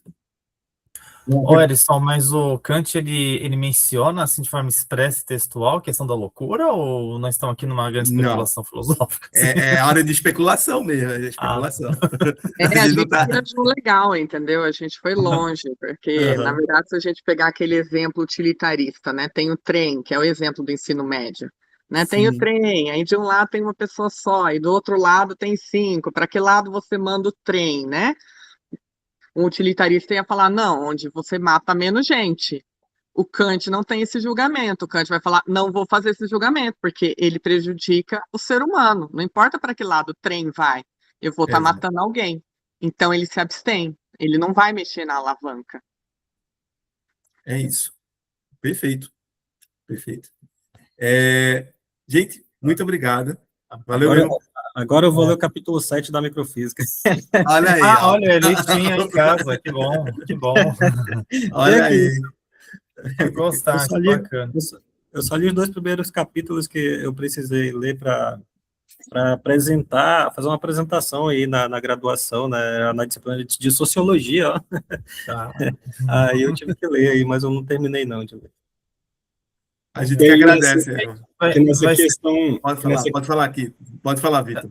Ô, Erisson, mas o Kant, ele menciona, assim, de forma expressa e textual, a questão da loucura, ou nós estamos aqui numa grande Não. especulação filosófica? É área de especulação mesmo, é especulação. A não gente tá- viajou legal, entendeu? A gente foi longe, porque, na verdade, se a gente pegar aquele exemplo utilitarista, né? Tem o trem, que é o exemplo do ensino médio, né? Tem o Sim. trem, aí de um lado tem uma pessoa só, e do outro lado tem 5. Para que lado você manda o trem, né? O utilitarista ia falar, não, onde você mata menos gente. O Kant não tem esse julgamento. O Kant vai falar, não vou fazer esse julgamento, porque ele prejudica o ser humano. Não importa para que lado o trem vai, eu vou estar Exato. matando alguém. Então ele se abstém. Ele não vai mexer na alavanca. É isso. Perfeito. Perfeito. Gente, muito obrigado. Valeu Agora, mesmo. agora eu vou ler o capítulo 7 da microfísica. Olha aí, ó. Olha, ele tinha em casa, que bom, que bom. Olha aqui. aí. Gostar, que bacana. Eu só li os 2 primeiros capítulos que eu precisei ler para apresentar, fazer uma apresentação aí na graduação, né, na disciplina de sociologia, ó. Tá. Aí eu tive que ler aí, mas eu não terminei não de ler. A gente E que aí, agradece. Vai- que nessa vai ser- questão, Pode falar aqui. Pode falar, Vitor.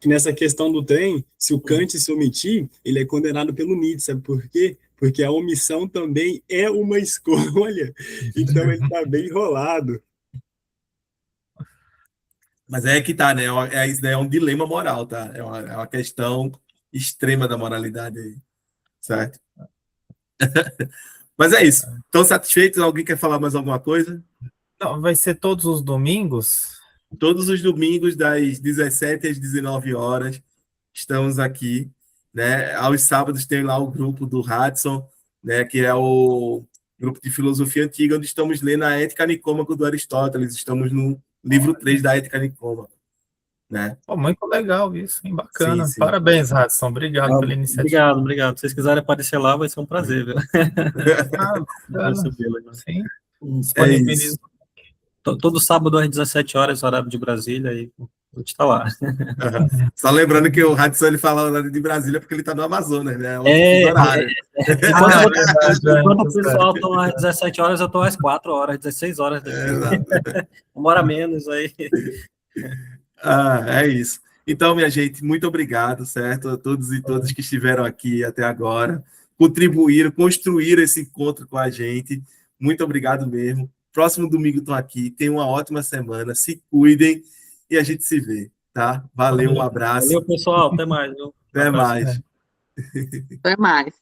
que nessa questão do trem, se o Kant se omitir, ele é condenado pelo Nietzsche, sabe por quê? Porque a omissão também é uma escolha, então ele está bem enrolado. Mas é que tá, né? Isso daí é um dilema moral, tá? É uma questão extrema da moralidade aí, certo? Mas é isso. Estão satisfeitos? Alguém quer falar mais alguma coisa? Não, vai ser todos os domingos? Todos os domingos, das 17 às 19 horas, estamos aqui, né? Aos sábados tem lá o grupo do Hudson, né? Que é o grupo de filosofia antiga, onde estamos lendo a Ética Nicômaco do Aristóteles. Estamos no livro 3 da Ética Nicômaco, né? Pô, muito legal isso, hein? Bacana. Sim, sim. Parabéns, Radson. Obrigado pela iniciativa. Obrigado. Se vocês quiserem aparecer lá, vai ser um prazer, viu? Ah, bacana. Recebê-la, né? Sim. É Disponibilizo. isso. Todo sábado às 17 horas, horário de Brasília, e a gente tá lá. Só lembrando que o Hudson ele fala horário de Brasília porque ele está no Amazonas, né? Outro É, fuso horário. Enquanto o pessoal está às 17 horas, eu estou às 4 horas, 16 horas. Exato. Uma hora menos aí. É isso. Então, minha gente, muito obrigado, certo? A todos e todas que estiveram aqui até agora, contribuíram, construíram esse encontro com a gente. Muito obrigado mesmo. Próximo domingo estou aqui. Tenham uma ótima semana. Se cuidem e a gente se vê, tá? Valeu, um abraço. Valeu, pessoal. Até mais. Viu? Até mais. Até mais.